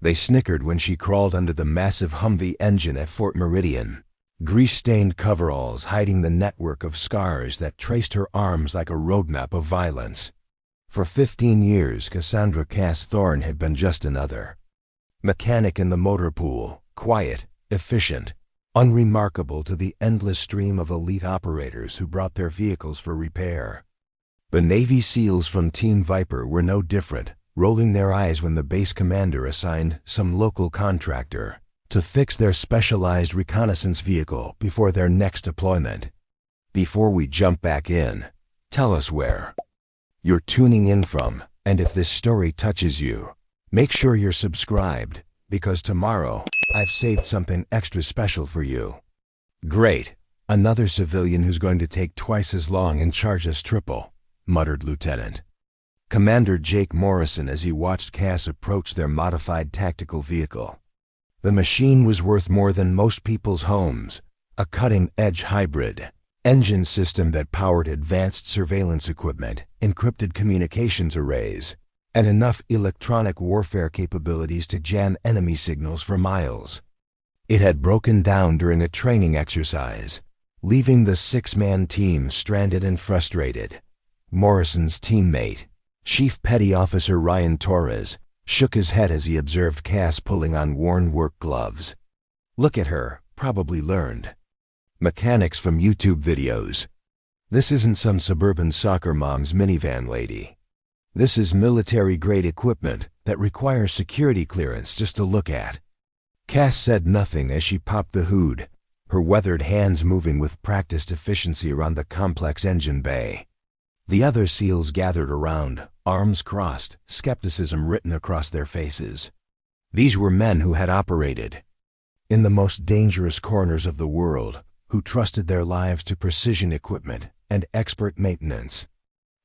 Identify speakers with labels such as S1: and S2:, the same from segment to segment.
S1: They snickered when she crawled under the massive Humvee engine at Fort Meridian, grease-stained coveralls hiding the network of scars that traced her arms like a roadmap of violence. For 15 years, Cassandra Thorne had been just another mechanic in the motor pool, quiet, efficient, unremarkable to the endless stream of elite operators who brought their vehicles for repair. The Navy SEALs from Team Viper were no different, rolling their eyes when the base commander assigned some local contractor to fix their specialized reconnaissance vehicle before their next deployment. Before we jump back in, tell us where you're tuning in from, and if this story touches you, make sure you're subscribed, because tomorrow I've saved something extra special for you. Great, another civilian who's going to take twice as long and charge us triple, muttered Lieutenant Commander Jake Morrison as he watched Cass approach their modified tactical vehicle. The machine was worth more than most people's homes, a cutting-edge hybrid engine system that powered advanced surveillance equipment, encrypted communications arrays, and enough electronic warfare capabilities to jam enemy signals for miles. It had broken down during a training exercise, leaving the 6-man team stranded and frustrated. Morrison's teammate, Chief Petty Officer Ryan Torres, shook his head as he observed Cass pulling on worn work gloves. Look at her, probably learned mechanics from YouTube videos. This isn't some suburban soccer mom's minivan lady. This is military-grade equipment that requires security clearance just to look at. Cass said nothing as she popped the hood, her weathered hands moving with practiced efficiency around the complex engine bay. The other SEALs gathered around, arms crossed, skepticism written across their faces. These were men who had operated in the most dangerous corners of the world, who trusted their lives to precision equipment and expert maintenance.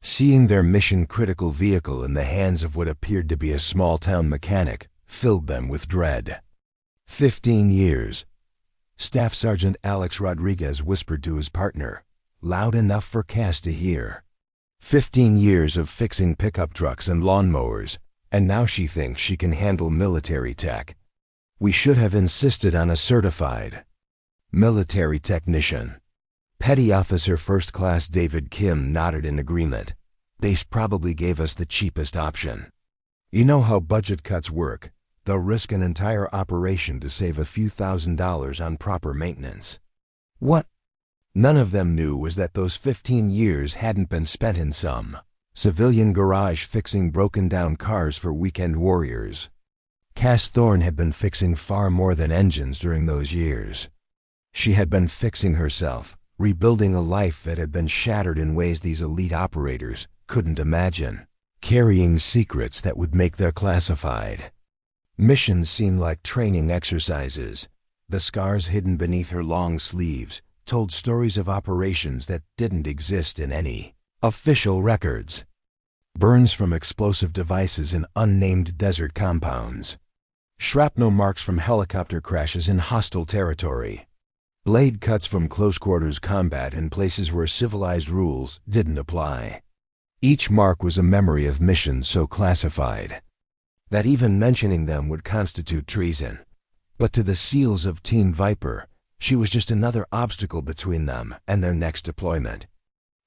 S1: Seeing their mission-critical vehicle in the hands of what appeared to be a small-town mechanic filled them with dread. 15 years, Staff Sergeant Alex Rodriguez whispered to his partner, loud enough for Cass to hear. 15 years of fixing pickup trucks and lawnmowers, and now she thinks she can handle military tech. We should have insisted on a certified military technician. Petty Officer First Class David Kim nodded in agreement. They probably gave us the cheapest option. You know how budget cuts work. They'll risk an entire operation to save a few $1,000s on proper maintenance. What none of them knew was that those 15 years hadn't been spent in some civilian garage fixing broken-down cars for weekend warriors. Cass Thorne had been fixing far more than engines during those years. She had been fixing herself, rebuilding a life that had been shattered in ways these elite operators couldn't imagine, carrying secrets that would make their classified missions seem like training exercises. The scars hidden beneath her long sleeves told stories of operations that didn't exist in any official records. Burns from explosive devices in unnamed desert compounds. Shrapnel marks from helicopter crashes in hostile territory. Blade cuts from close-quarters combat in places where civilized rules didn't apply. Each mark was a memory of missions so classified that even mentioning them would constitute treason. But to the SEALs of Team Viper, she was just another obstacle between them and their next deployment.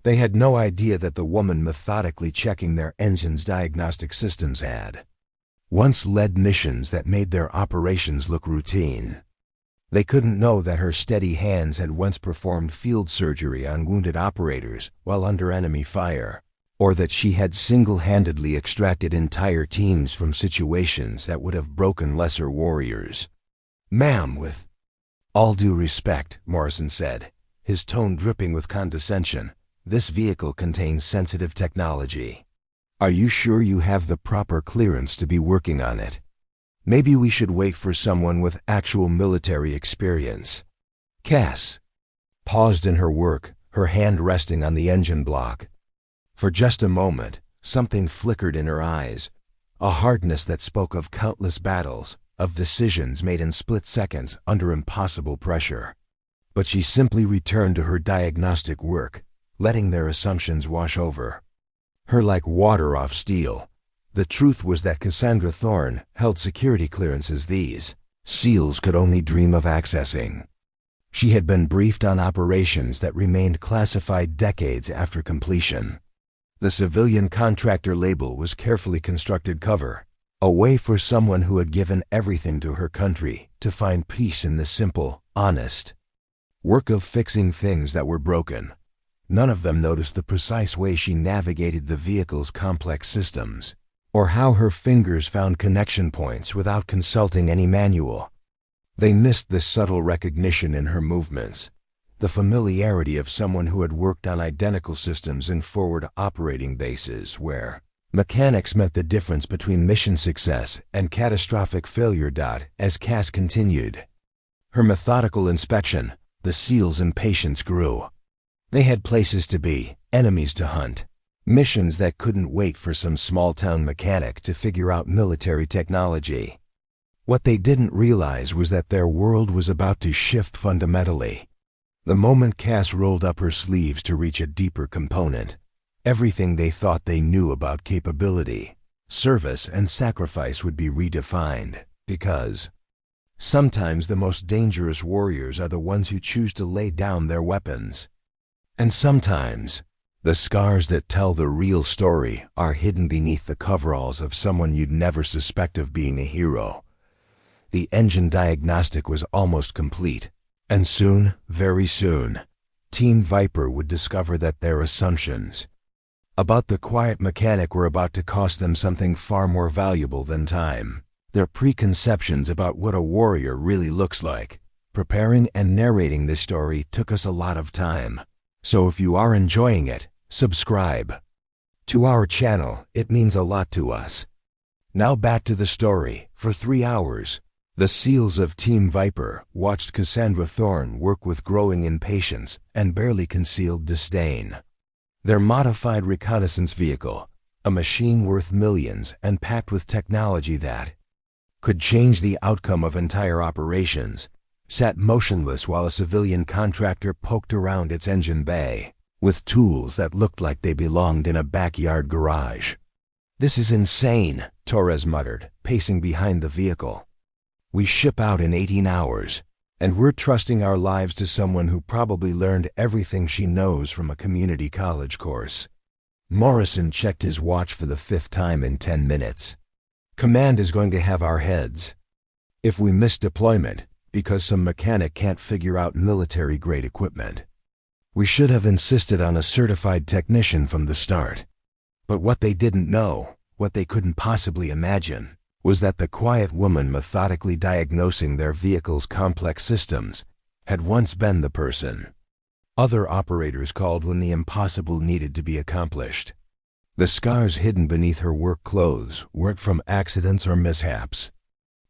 S1: They had no idea that the woman methodically checking their engines' diagnostic systems had once led missions that made their operations look routine. They couldn't know that her steady hands had once performed field surgery on wounded operators while under enemy fire, or that she had single-handedly extracted entire teams from situations that would have broken lesser warriors. "Ma'am, with all due respect," Morrison said, his tone dripping with condescension, "this vehicle contains sensitive technology. Are you sure you have the proper clearance to be working on it? Maybe we should wait for someone with actual military experience." Cass paused in her work, her hand resting on the engine block. For just a moment, something flickered in her eyes, a hardness that spoke of countless battles, of decisions made in split seconds under impossible pressure. But she simply returned to her diagnostic work, letting their assumptions wash over her like water off steel. The truth was that Cassandra Thorne held security clearances these SEALs could only dream of accessing. She had been briefed on operations that remained classified decades after completion. The civilian contractor label was carefully constructed cover, a way for someone who had given everything to her country to find peace in the simple, honest work of fixing things that were broken. None of them noticed the precise way she navigated the vehicle's complex systems, or how her fingers found connection points without consulting any manual. They missed the subtle recognition in her movements, the familiarity of someone who had worked on identical systems in forward operating bases where mechanics meant the difference between mission success and catastrophic failure. As Cass continued her methodical inspection, the SEALs' impatience grew. They had places to be, enemies to hunt, missions that couldn't wait for some small-town mechanic to figure out military technology. What they didn't realize was that their world was about to shift fundamentally. The moment Cass rolled up her sleeves to reach a deeper component, everything they thought they knew about capability, service, and sacrifice would be redefined, because sometimes the most dangerous warriors are the ones who choose to lay down their weapons. And sometimes, the scars that tell the real story are hidden beneath the coveralls of someone you'd never suspect of being a hero. The engine diagnostic was almost complete, and soon, very soon, Team Viper would discover that their assumptions about the quiet mechanic were about to cost them something far more valuable than time. Their preconceptions about what a warrior really looks like. Preparing and narrating this story took us a lot of time. So if you are enjoying it, subscribe to our channel. It means a lot to us. Now back to the story. For 3 hours, the SEALs of Team Viper watched Cassandra Thorne work with growing impatience and barely concealed disdain. Their modified reconnaissance vehicle, a machine worth millions and packed with technology that could change the outcome of entire operations, sat motionless while a civilian contractor poked around its engine bay with tools that looked like they belonged in a backyard garage. "This is insane," Torres muttered, pacing behind the vehicle. "We ship out in 18 hours, and we're trusting our lives to someone who probably learned everything she knows from a community college course." Morrison checked his watch for the 5th time in 10 minutes. "Command is going to have our heads if we miss deployment because some mechanic can't figure out military-grade equipment. We should have insisted on a certified technician from the start." But what they didn't know, what they couldn't possibly imagine, was that the quiet woman methodically diagnosing their vehicle's complex systems had once been the person other operators called when the impossible needed to be accomplished. The scars hidden beneath her work clothes weren't from accidents or mishaps.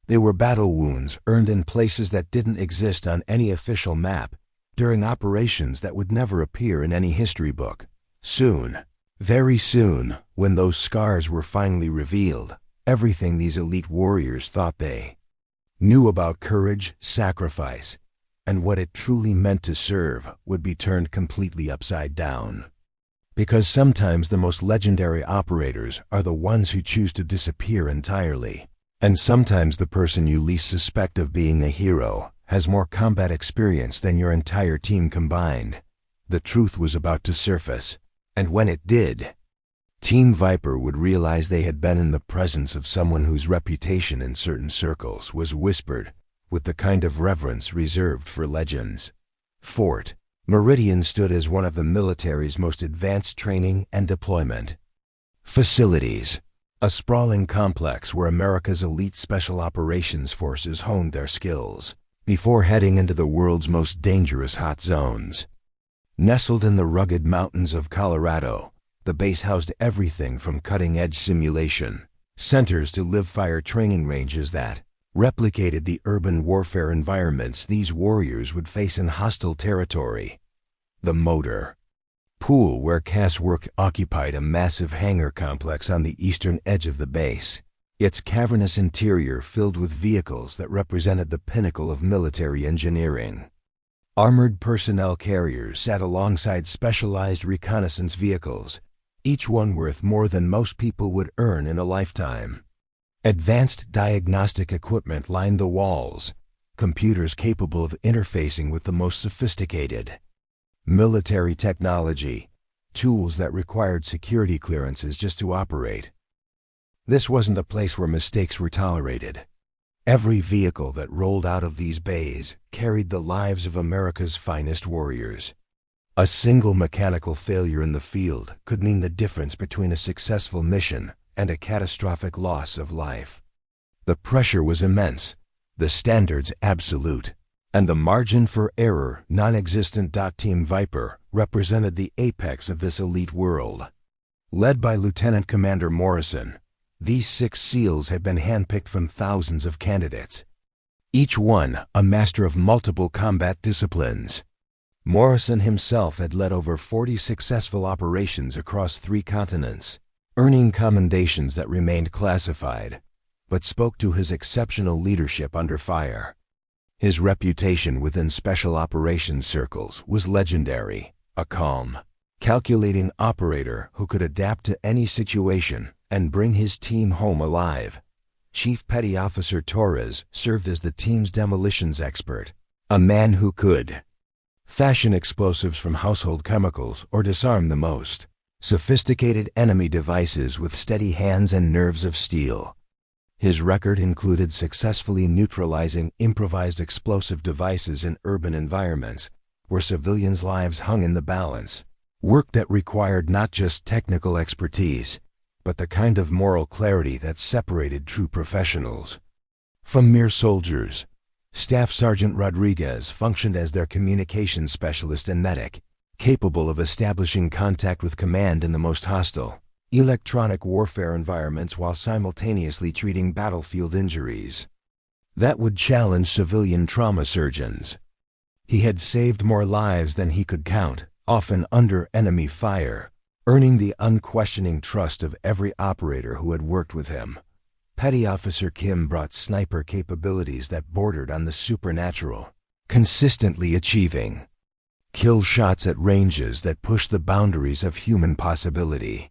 S1: They were battle wounds earned in places that didn't exist on any official map during operations that would never appear in any history book. Soon, very soon, when those scars were finally revealed, everything these elite warriors thought they knew about courage, sacrifice, and what it truly meant to serve would be turned completely upside down. Because sometimes the most legendary operators are the ones who choose to disappear entirely. And sometimes the person you least suspect of being a hero has more combat experience than your entire team combined. The truth was about to surface, and when it did, Team Viper would realize they had been in the presence of someone whose reputation in certain circles was whispered with the kind of reverence reserved for legends. Fort Meridian stood as one of the military's most advanced training and deployment facilities, a sprawling complex where America's elite special operations forces honed their skills before heading into the world's most dangerous hot zones. Nestled in the rugged mountains of Colorado, the base housed everything from cutting-edge simulation centers to live-fire training ranges that replicated the urban warfare environments these warriors would face in hostile territory. The motor pool where Cass worked occupied a massive hangar complex on the eastern edge of the base, its cavernous interior filled with vehicles that represented the pinnacle of military engineering. Armored personnel carriers sat alongside specialized reconnaissance vehicles, each one worth more than most people would earn in a lifetime. Advanced diagnostic equipment lined the walls, computers capable of interfacing with the most sophisticated. Military technology, tools that required security clearances just to operate. This wasn't a place where mistakes were tolerated. Every vehicle that rolled out of these bays carried the lives of America's finest warriors. A single mechanical failure in the field could mean the difference between a successful mission and a catastrophic loss of life. The pressure was immense, the standards absolute, and the margin for error non-existent. Team Viper represented the apex of this elite world. Led by Lieutenant Commander Morrison, these 6 SEALs had been handpicked from thousands of candidates, each one a master of multiple combat disciplines. Morrison himself had led over 40 successful operations across 3 continents, earning commendations that remained classified, but spoke to his exceptional leadership under fire. His reputation within special operations circles was legendary, a calm, calculating operator who could adapt to any situation and bring his team home alive. Chief Petty Officer Torres served as the team's demolitions expert, a man who could fashion explosives from household chemicals or disarm the most sophisticated enemy devices with steady hands and nerves of steel. His record included successfully neutralizing improvised explosive devices in urban environments where civilians' lives hung in the balance, work that required not just technical expertise, but the kind of moral clarity that separated true professionals from mere soldiers. Staff Sergeant Rodriguez functioned as their communications specialist and medic, capable of establishing contact with command in the most hostile, electronic warfare environments while simultaneously treating battlefield injuries that would challenge civilian trauma surgeons. He had saved more lives than he could count, often under enemy fire, earning the unquestioning trust of every operator who had worked with him. Petty Officer Kim brought sniper capabilities that bordered on the supernatural, consistently achieving kill shots at ranges that pushed the boundaries of human possibility.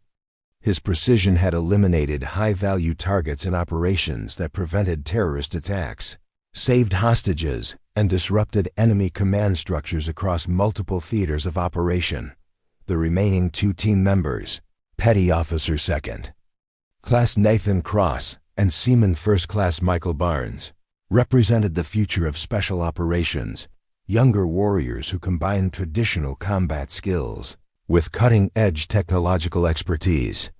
S1: His precision had eliminated high-value targets in operations that prevented terrorist attacks, saved hostages, and disrupted enemy command structures across multiple theaters of operation. The remaining 2 team members, Petty Officer 2nd Class Nathan Cross and Seaman First Class Michael Barnes, represented the future of special operations, younger warriors who combined traditional combat skills with cutting-edge technological expertise.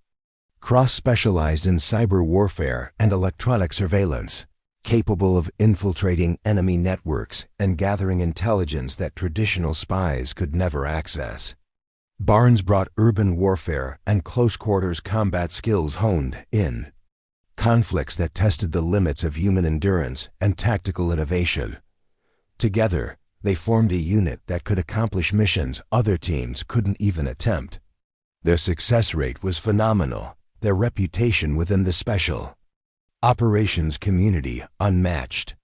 S1: Cross specialized in cyber warfare and electronic surveillance, capable of infiltrating enemy networks and gathering intelligence that traditional spies could never access. Barnes brought urban warfare and close-quarters combat skills honed in conflicts that tested the limits of human endurance and tactical innovation. Together, they formed a unit that could accomplish missions other teams couldn't even attempt. Their success rate was phenomenal, their reputation within the special operations community unmatched.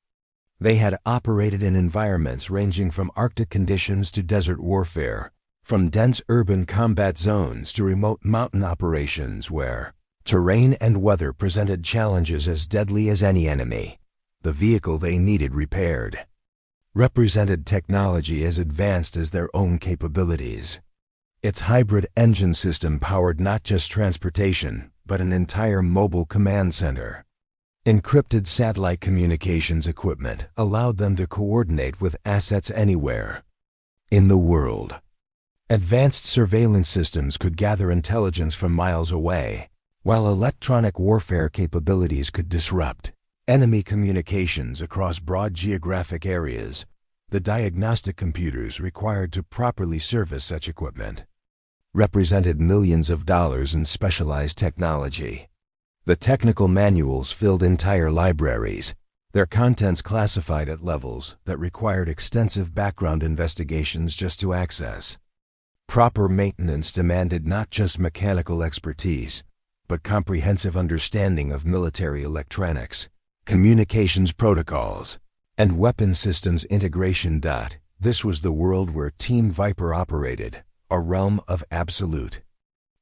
S1: They had operated in environments ranging from Arctic conditions to desert warfare, from dense urban combat zones to remote mountain operations where terrain and weather presented challenges as deadly as any enemy. The vehicle they needed repaired represented technology as advanced as their own capabilities. Its hybrid engine system powered not just transportation, but an entire mobile command center. Encrypted satellite communications equipment allowed them to coordinate with assets anywhere in the world. Advanced surveillance systems could gather intelligence from miles away, while electronic warfare capabilities could disrupt enemy communications across broad geographic areas. The diagnostic computers required to properly service such equipment represented millions of dollars in specialized technology. The technical manuals filled entire libraries, their contents classified at levels that required extensive background investigations just to access. Proper maintenance demanded not just mechanical expertise, but comprehensive understanding of military electronics, communications protocols, and weapon systems integration. This was the world where Team Viper operated, a realm of absolute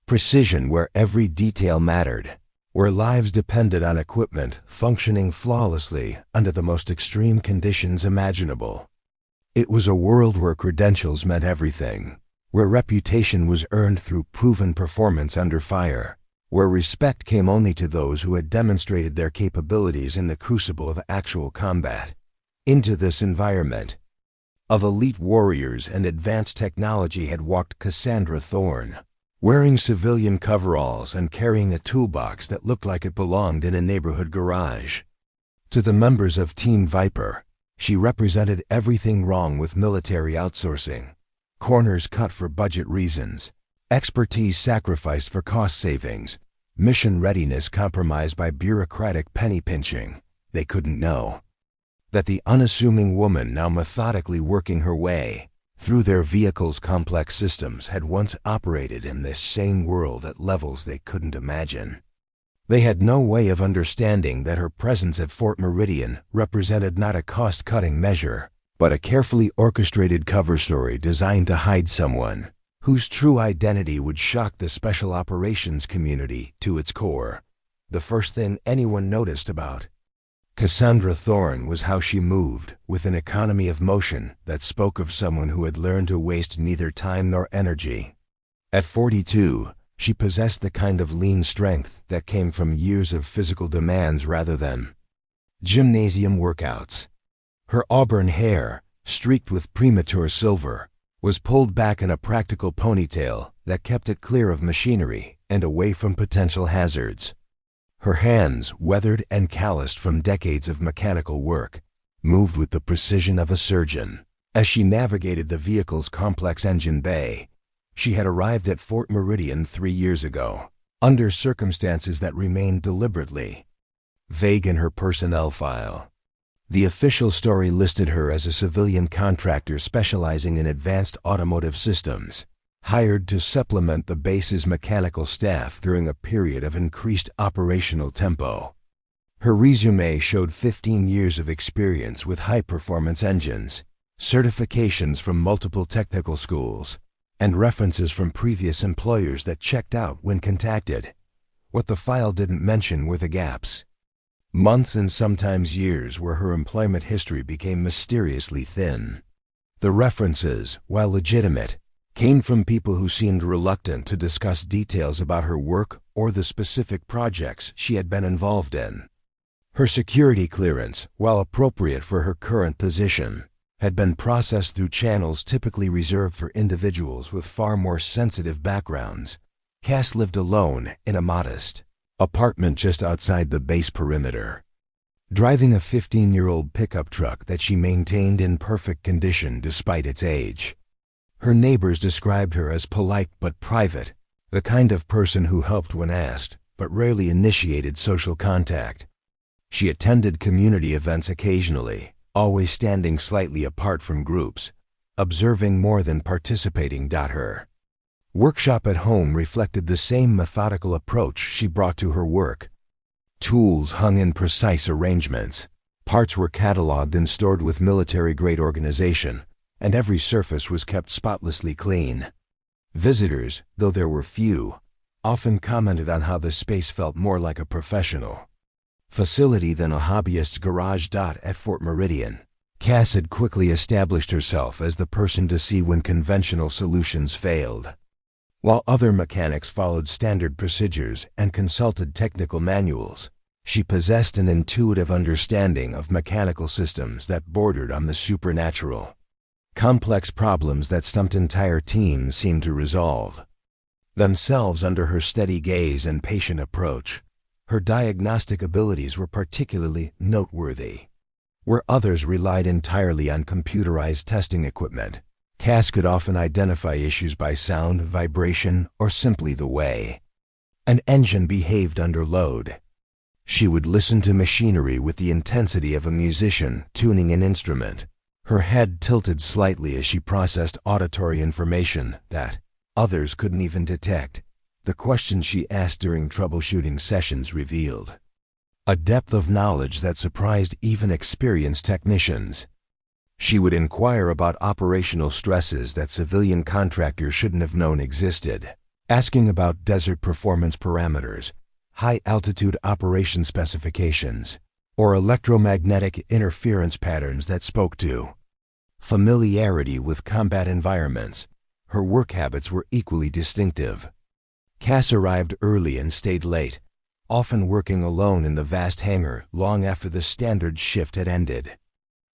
S1: Precision where every detail mattered, where lives depended on equipment functioning flawlessly under the most extreme conditions imaginable. It was a world where credentials meant everything, where reputation was earned through proven performance under fire, where respect came only to those who had demonstrated their capabilities in the crucible of actual combat. Into this environment of elite warriors and advanced technology had walked Cassandra Thorne, wearing civilian coveralls and carrying a toolbox that looked like it belonged in a neighborhood garage. To the members of Team Viper, she represented everything wrong with military outsourcing: corners cut for budget reasons, expertise sacrificed for cost savings, mission readiness compromised by bureaucratic penny pinching. They couldn't know that the unassuming woman now methodically working her way through their vehicle's complex systems had once operated in this same world at levels they couldn't imagine. They had no way of understanding that her presence at Fort Meridian represented not a cost-cutting measure, but a carefully orchestrated cover story designed to hide someone whose true identity would shock the special operations community to its core. The first thing anyone noticed about Cassandra Thorne was how she moved, with an economy of motion that spoke of someone who had learned to waste neither time nor energy. At 42, she possessed the kind of lean strength that came from years of physical demands rather than gymnasium workouts. Her auburn hair, streaked with premature silver, was pulled back in a practical ponytail that kept it clear of machinery and away from potential hazards. Her hands, weathered and calloused from decades of mechanical work, moved with the precision of a surgeon. As she navigated the vehicle's complex engine bay, she had arrived at Fort Meridian 3 years ago, under circumstances that remained deliberately vague in her personnel file. The official story listed her as a civilian contractor specializing in advanced automotive systems, hired to supplement the base's mechanical staff during a period of increased operational tempo. Her resume showed 15 years of experience with high-performance engines, certifications from multiple technical schools, and references from previous employers that checked out when contacted. What the file didn't mention were the gaps. Months and sometimes years where her employment history became mysteriously thin. The references, while legitimate, came from people who seemed reluctant to discuss details about her work or the specific projects she had been involved in. Her security clearance, while appropriate for her current position, had been processed through channels typically reserved for individuals with far more sensitive backgrounds. Cass lived alone in a modest apartment just outside the base perimeter, driving a 15-year-old pickup truck that she maintained in perfect condition despite its age. Her neighbors described her as polite but private, the kind of person who helped when asked, but rarely initiated social contact. She attended community events occasionally, always standing slightly apart from groups, observing more than participating. Her workshop at home reflected the same methodical approach she brought to her work. Tools hung in precise arrangements, parts were cataloged and stored with military-grade organization, and every surface was kept spotlessly clean. Visitors, though there were few, often commented on how the space felt more like a professional facility than a hobbyist's garage. At Fort Meridian, Cass had quickly established herself as the person to see when conventional solutions failed. While other mechanics followed standard procedures and consulted technical manuals, she possessed an intuitive understanding of mechanical systems that bordered on the supernatural. Complex problems that stumped entire teams seemed to resolve themselves under her steady gaze and patient approach. Her diagnostic abilities were particularly noteworthy. Where others relied entirely on computerized testing equipment, Cass could often identify issues by sound, vibration, or simply the way an engine behaved under load. She would listen to machinery with the intensity of a musician tuning an instrument, her head tilted slightly as she processed auditory information that others couldn't even detect. The questions she asked during troubleshooting sessions revealed a depth of knowledge that surprised even experienced technicians. She would inquire about operational stresses that civilian contractors shouldn't have known existed, asking about desert performance parameters, high-altitude operation specifications, or electromagnetic interference patterns that spoke to familiarity with combat environments. Her work habits were equally distinctive. Cass arrived early and stayed late, often working alone in the vast hangar long after the standard shift had ended.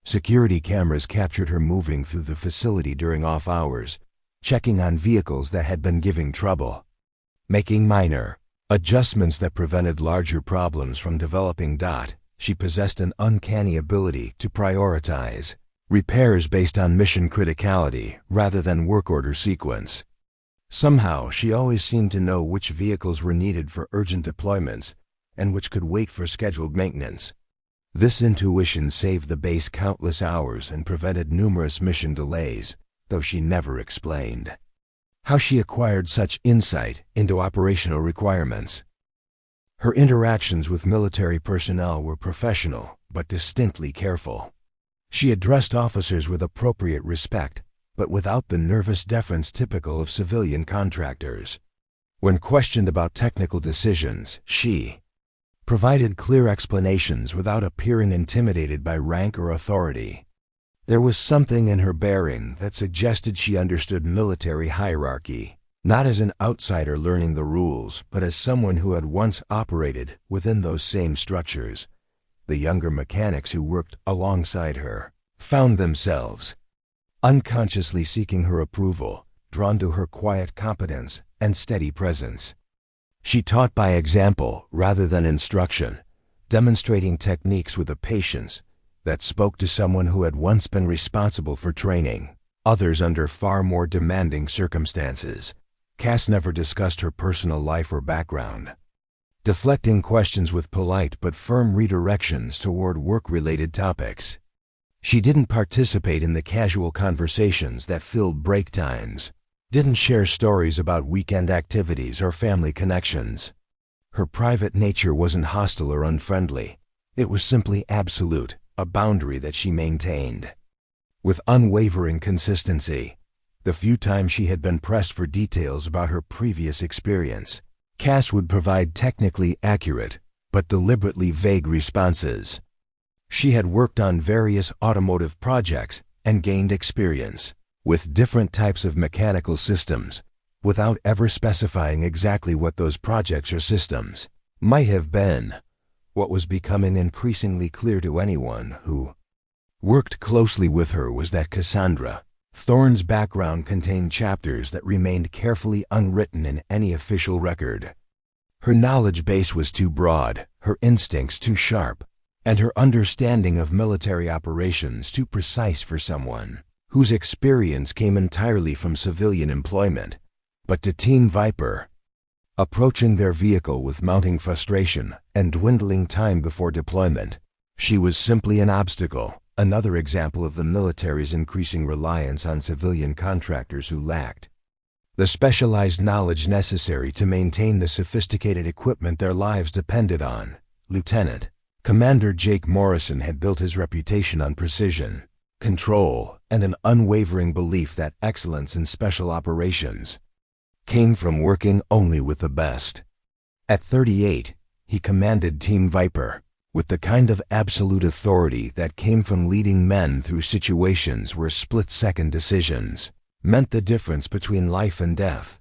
S1: Security cameras captured her moving through the facility during off hours, checking on vehicles that had been giving trouble, making minor adjustments that prevented larger problems from developing. She possessed an uncanny ability to prioritize repairs based on mission criticality rather than work order sequence. Somehow, she always seemed to know which vehicles were needed for urgent deployments and which could wait for scheduled maintenance. This intuition saved the base countless hours and prevented numerous mission delays, though she never explained how she acquired such insight into operational requirements. Her interactions with military personnel were professional but distinctly careful. She addressed officers with appropriate respect, but without the nervous deference typical of civilian contractors. When questioned about technical decisions, she provided clear explanations without appearing intimidated by rank or authority. There was something in her bearing that suggested she understood military hierarchy, not as an outsider learning the rules, but as someone who had once operated within those same structures. The younger mechanics who worked alongside her found themselves unconsciously seeking her approval, drawn to her quiet competence and steady presence. She taught by example rather than instruction, demonstrating techniques with a patience that spoke to someone who had once been responsible for training others under far more demanding circumstances. Cass never discussed her personal life or background, deflecting questions with polite but firm redirections toward work-related topics. She didn't participate in the casual conversations that filled break times, didn't share stories about weekend activities or family connections. Her private nature wasn't hostile or unfriendly. It was simply absolute, a boundary that she maintained with unwavering consistency. The few times she had been pressed for details about her previous experience, Cass would provide technically accurate but deliberately vague responses. She had worked on various automotive projects and gained experience with different types of mechanical systems, without ever specifying exactly what those projects or systems might have been. What was becoming increasingly clear to anyone who worked closely with her was that Cassandra, Thorne's background contained chapters that remained carefully unwritten in any official record. Her knowledge base was too broad, her instincts too sharp, and her understanding of military operations too precise for someone whose experience came entirely from civilian employment. But to Team Viper, approaching their vehicle with mounting frustration and dwindling time before deployment, she was simply an obstacle, another example of the military's increasing reliance on civilian contractors who lacked the specialized knowledge necessary to maintain the sophisticated equipment their lives depended on. Lieutenant Commander Jake Morrison had built his reputation on precision, control, and an unwavering belief that excellence in special operations came from working only with the best. At 38, he commanded Team Viper with the kind of absolute authority that came from leading men through situations where split-second decisions meant the difference between life and death.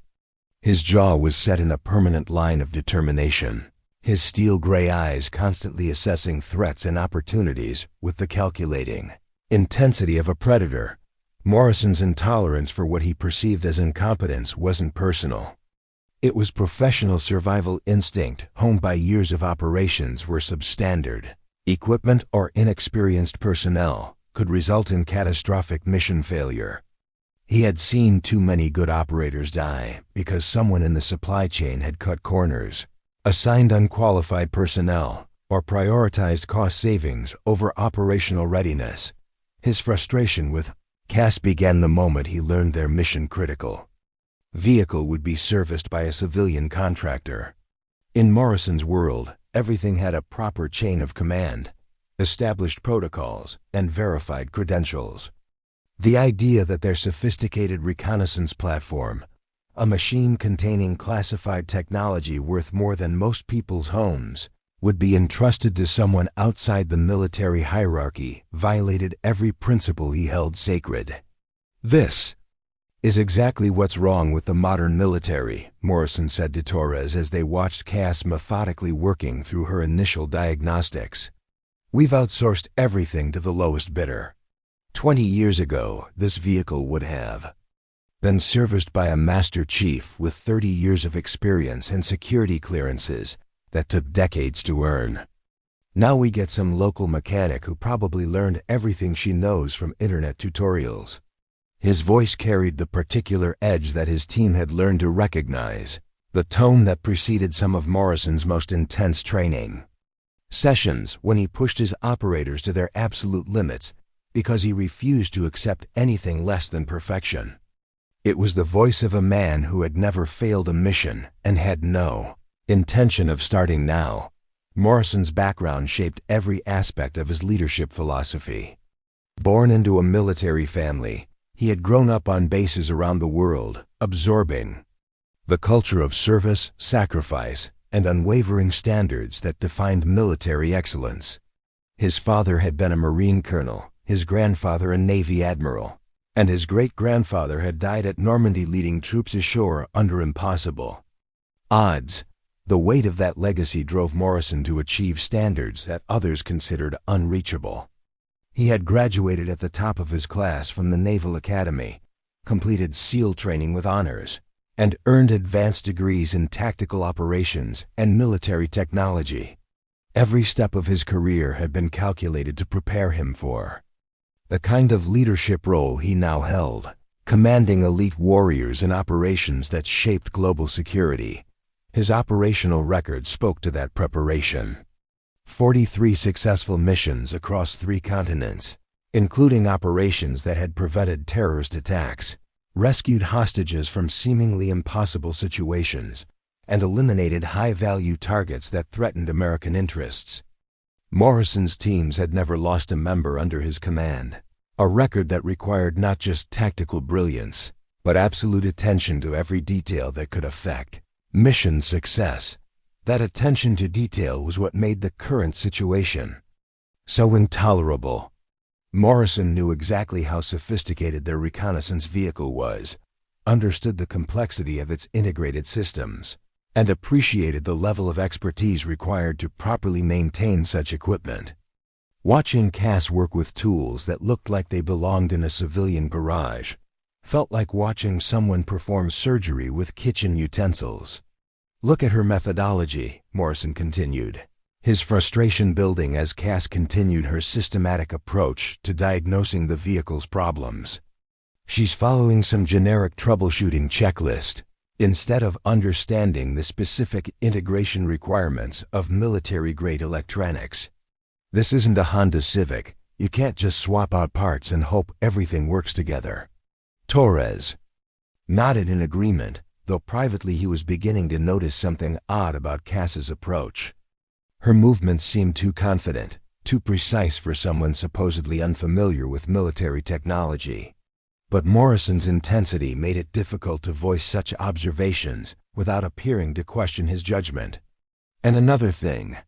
S1: His jaw was set in a permanent line of determination, his steel gray eyes constantly assessing threats and opportunities with the calculating intensity of a predator. Morrison's intolerance for what he perceived as incompetence wasn't personal. It was professional survival instinct honed by years of operations where substandard equipment or inexperienced personnel could result in catastrophic mission failure. He had seen too many good operators die because someone in the supply chain had cut corners, assigned unqualified personnel, or prioritized cost savings over operational readiness. His frustration with Cass began the moment he learned their mission-critical vehicle would be serviced by a civilian contractor. In Morrison's world, everything had a proper chain of command, established protocols, and verified credentials. The idea that their sophisticated reconnaissance platform, a machine containing classified technology worth more than most people's homes, would be entrusted to someone outside the military hierarchy, violated every principle he held sacred. This is exactly what's wrong with the modern military, Morrison said to Torres as they watched Cass methodically working through her initial diagnostics. We've outsourced everything to the lowest bidder. 20 years ago, this vehicle would have been serviced by a master chief with 30 years of experience and security clearances that took decades to earn. Now we get some local mechanic who probably learned everything she knows from internet tutorials. His voice carried the particular edge that his team had learned to recognize, the tone that preceded some of Morrison's most intense training sessions when he pushed his operators to their absolute limits because he refused to accept anything less than perfection. It was the voice of a man who had never failed a mission and had no intention of starting now. Morrison's background shaped every aspect of his leadership philosophy. Born into a military family, he had grown up on bases around the world, absorbing the culture of service, sacrifice, and unwavering standards that defined military excellence. His father had been a Marine colonel, his grandfather a Navy admiral, and his great-grandfather had died at Normandy leading troops ashore under impossible odds. The weight of that legacy drove Morrison to achieve standards that others considered unreachable. He had graduated at the top of his class from the Naval Academy, completed SEAL training with honors, and earned advanced degrees in tactical operations and military technology. Every step of his career had been calculated to prepare him for the kind of leadership role he now held, commanding elite warriors in operations that shaped global security. His operational record spoke to that preparation. 43 successful missions across 3 continents, including operations that had prevented terrorist attacks, rescued hostages from seemingly impossible situations, and eliminated high-value targets that threatened American interests. Morrison's teams had never lost a member under his command, a record that required not just tactical brilliance, but absolute attention to every detail that could affect mission success. That attention to detail was what made the current situation so intolerable. Morrison knew exactly how sophisticated their reconnaissance vehicle was, understood the complexity of its integrated systems, and appreciated the level of expertise required to properly maintain such equipment. Watching Cass work with tools that looked like they belonged in a civilian garage felt like watching someone perform surgery with kitchen utensils. Look at her methodology, Morrison continued, his frustration building as Cass continued her systematic approach to diagnosing the vehicle's problems. She's following some generic troubleshooting checklist, instead of understanding the specific integration requirements of military-grade electronics. This isn't a Honda Civic. You can't just swap out parts and hope everything works together. Torres nodded in agreement, though privately he was beginning to notice something odd about Cass's approach. Her movements seemed too confident, too precise for someone supposedly unfamiliar with military technology. But Morrison's intensity made it difficult to voice such observations without appearing to question his judgment. And another thing,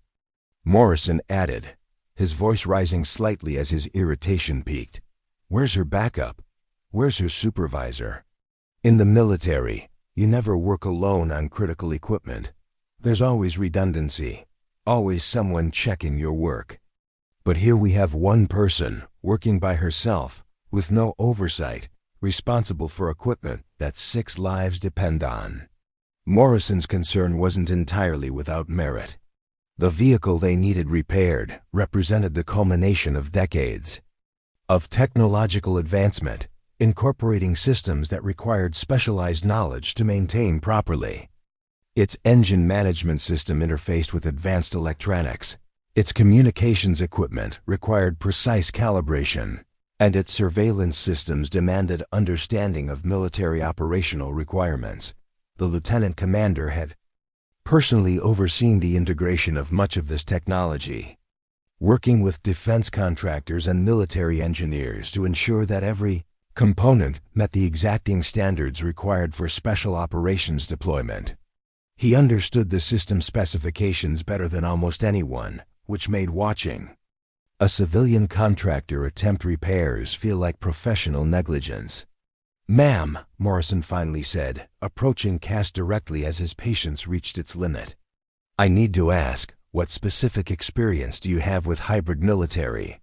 S1: Morrison added, his voice rising slightly as his irritation peaked. Where's her backup? Where's her supervisor? In the military, you never work alone on critical equipment. There's always redundancy, always someone checking your work. But here we have one person working by herself, with no oversight, responsible for equipment that 6 lives depend on. Morrison's concern wasn't entirely without merit. The vehicle they needed repaired represented the culmination of decades of technological advancement, incorporating systems that required specialized knowledge to maintain properly. Its engine management system interfaced with advanced electronics. Its communications equipment required precise calibration, and its surveillance systems demanded understanding of military operational requirements. The lieutenant commander had personally overseen the integration of much of this technology, working with defense contractors and military engineers to ensure that every component met the exacting standards required for special operations deployment. He understood the system specifications better than almost anyone, which made watching a civilian contractor attempt repairs feel like professional negligence. "Ma'am," Morrison finally said, approaching Cass directly as his patience reached its limit. "I need to ask, what specific experience do you have with hybrid military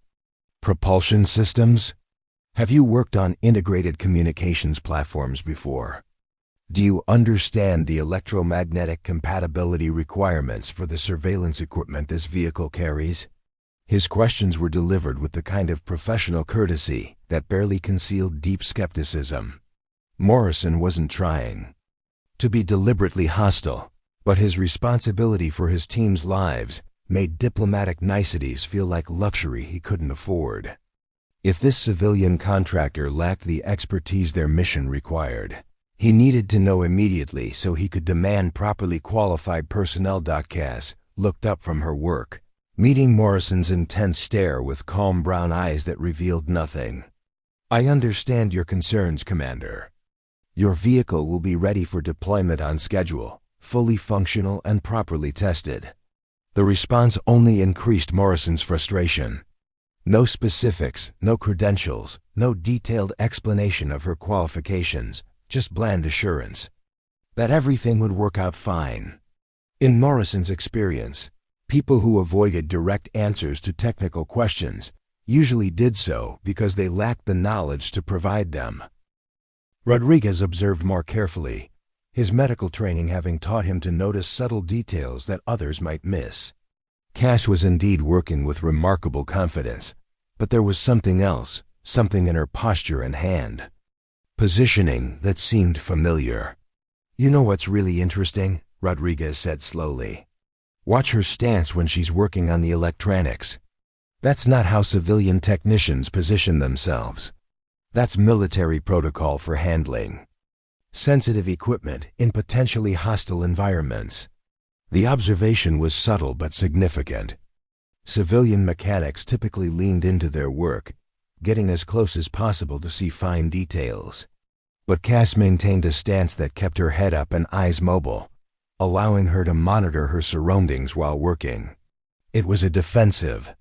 S1: propulsion systems? Have you worked on integrated communications platforms before? Do you understand the electromagnetic compatibility requirements for the surveillance equipment this vehicle carries?" His questions were delivered with the kind of professional courtesy that barely concealed deep skepticism. Morrison wasn't trying to be deliberately hostile, but his responsibility for his team's lives made diplomatic niceties feel like luxury he couldn't afford. If this civilian contractor lacked the expertise their mission required, he needed to know immediately so he could demand properly qualified personnel. Cass looked up from her work, meeting Morrison's intense stare with calm brown eyes that revealed nothing. "I understand your concerns, Commander. Your vehicle will be ready for deployment on schedule, fully functional and properly tested." The response only increased Morrison's frustration. No specifics, no credentials, no detailed explanation of her qualifications, just bland assurance that everything would work out fine. In Morrison's experience, people who avoided direct answers to technical questions usually did so because they lacked the knowledge to provide them. Rodriguez observed more carefully, his medical training having taught him to notice subtle details that others might miss. Cass was indeed working with remarkable confidence, but there was something else, something in her posture and hand positioning that seemed familiar. "You know what's really interesting?" Rodriguez said slowly. "Watch her stance when she's working on the electronics. That's not how civilian technicians position themselves. That's military protocol for handling sensitive equipment in potentially hostile environments." The observation was subtle but significant. Civilian mechanics typically leaned into their work, getting as close as possible to see fine details. But Cass maintained a stance that kept her head up and eyes mobile, allowing her to monitor her surroundings while working. It was a defensive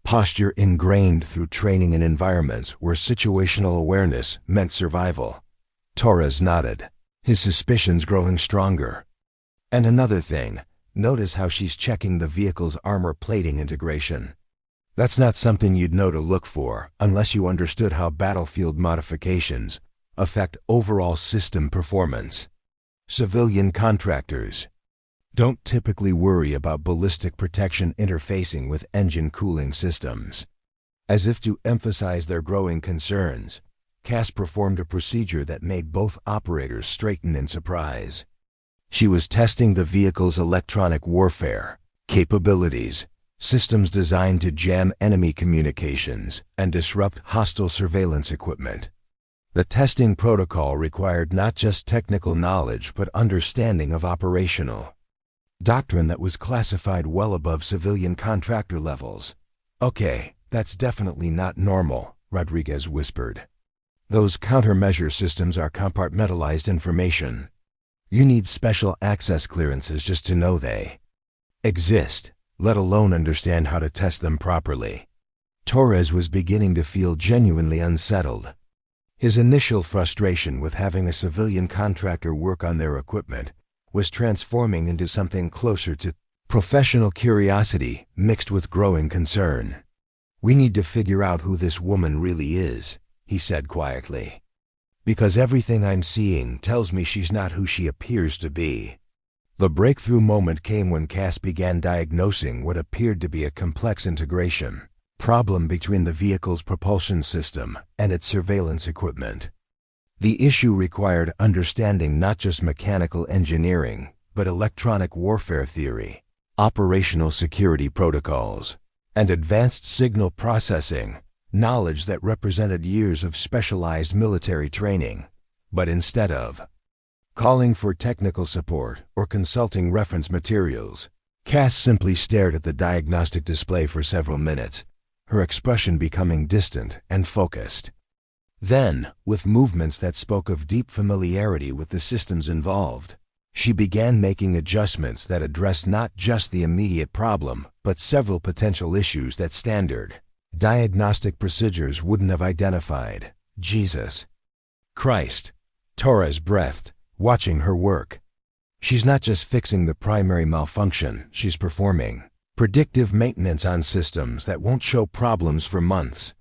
S1: posture ingrained through training in environments where situational awareness meant survival. Torres nodded, his suspicions growing stronger. "And another thing, notice how she's checking the vehicle's armor plating integration. That's not something you'd know to look for unless you understood how battlefield modifications affect overall system performance. Civilian contractors don't typically worry about ballistic protection interfacing with engine cooling systems." As if to emphasize their growing concerns, Cass performed a procedure that made both operators straighten in surprise. She was testing the vehicle's electronic warfare capabilities, systems designed to jam enemy communications and disrupt hostile surveillance equipment. The testing protocol required not just technical knowledge but understanding of operational doctrine that was classified well above civilian contractor levels. "Okay, that's definitely not normal," Rodriguez whispered. "Those countermeasure systems are compartmentalized information. You need special access clearances just to know they exist, let alone understand how to test them properly." Torres was beginning to feel genuinely unsettled. His initial frustration with having a civilian contractor work on their equipment was transforming into something closer to professional curiosity mixed with growing concern. "We need to figure out who this woman really is," he said quietly. "Because everything I'm seeing tells me she's not who she appears to be." The breakthrough moment came when Cass began diagnosing what appeared to be a complex integration problem between the vehicle's propulsion system and its surveillance equipment. The issue required understanding not just mechanical engineering, but electronic warfare theory, operational security protocols, and advanced signal processing, knowledge that represented years of specialized military training. But instead of calling for technical support or consulting reference materials, Cass simply stared at the diagnostic display for several minutes, her expression becoming distant and focused. Then, with movements that spoke of deep familiarity with the systems involved, she began making adjustments that addressed not just the immediate problem, but several potential issues that standard diagnostic procedures wouldn't have identified. Jesus Christ, Torres breathed, watching her work. She's not just fixing the primary malfunction, she's performing predictive maintenance on systems that won't show problems for months.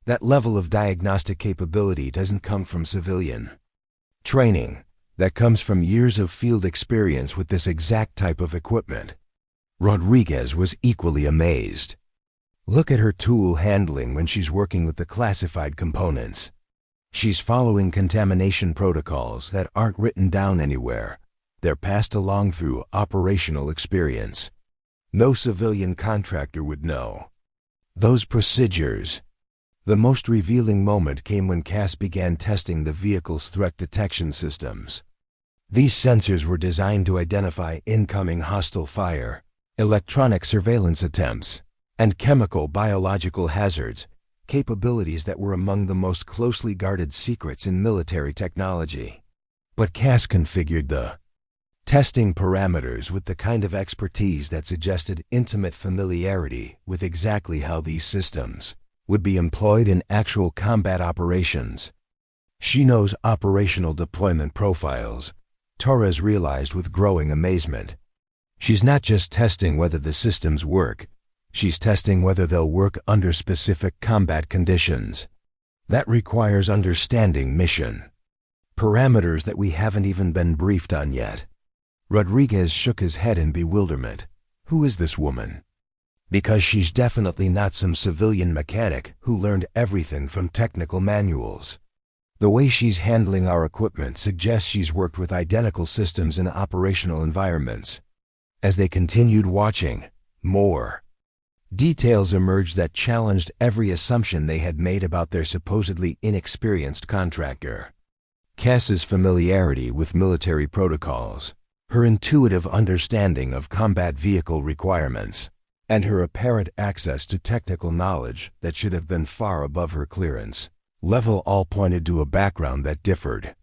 S1: That level of diagnostic capability doesn't come from civilian training. That comes from years of field experience with this exact type of equipment. Rodriguez was equally amazed. Look at her tool handling when she's working with the classified components. She's following contamination protocols that aren't written down anywhere. They're passed along through operational experience. No civilian contractor would know those procedures. The most revealing moment came when Cass began testing the vehicle's threat detection systems. These sensors were designed to identify incoming hostile fire, electronic surveillance attempts, and chemical-biological hazards, capabilities that were among the most closely guarded secrets in military technology. But Cass configured the testing parameters with the kind of expertise that suggested intimate familiarity with exactly how these systems would be employed in actual combat operations. She knows operational deployment profiles, Torres realized with growing amazement. She's not just testing whether the systems work, she's testing whether they'll work under specific combat conditions. That requires understanding mission parameters that we haven't even been briefed on yet. Rodriguez shook his head in bewilderment. Who is this woman? Because she's definitely not some civilian mechanic who learned everything from technical manuals. The way she's handling our equipment suggests she's worked with identical systems in operational environments. As they continued watching, more details emerged that challenged every assumption they had made about their supposedly inexperienced contractor. Cass's familiarity with military protocols, her intuitive understanding of combat vehicle requirements, and her apparent access to technical knowledge that should have been far above her clearance level all pointed to a background that differed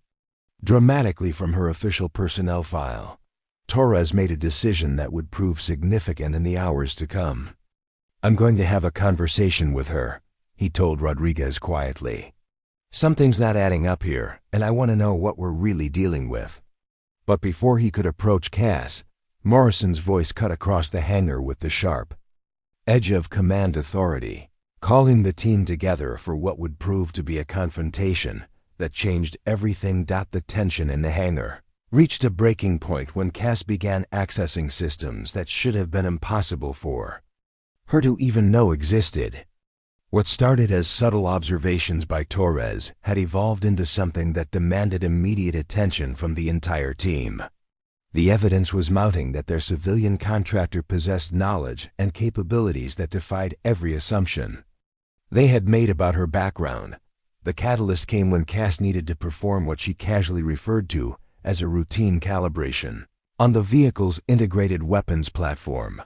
S1: dramatically from her official personnel file. Torres made a decision that would prove significant in the hours to come. I'm going to have a conversation with her, he told Rodriguez quietly. Something's not adding up here, and I want to know what we're really dealing with. But before he could approach Cass, Morrison's voice cut across the hangar with the sharp edge of command authority, calling the team together for what would prove to be a confrontation that changed everything. The tension in the hangar reached a breaking point when Cass began accessing systems that should have been impossible for her to even know existed. What started as subtle observations by Torres had evolved into something that demanded immediate attention from the entire team. The evidence was mounting that their civilian contractor possessed knowledge and capabilities that defied every assumption they had made about her background. The catalyst came when Cass needed to perform what she casually referred to as a routine calibration on the vehicle's integrated weapons platform.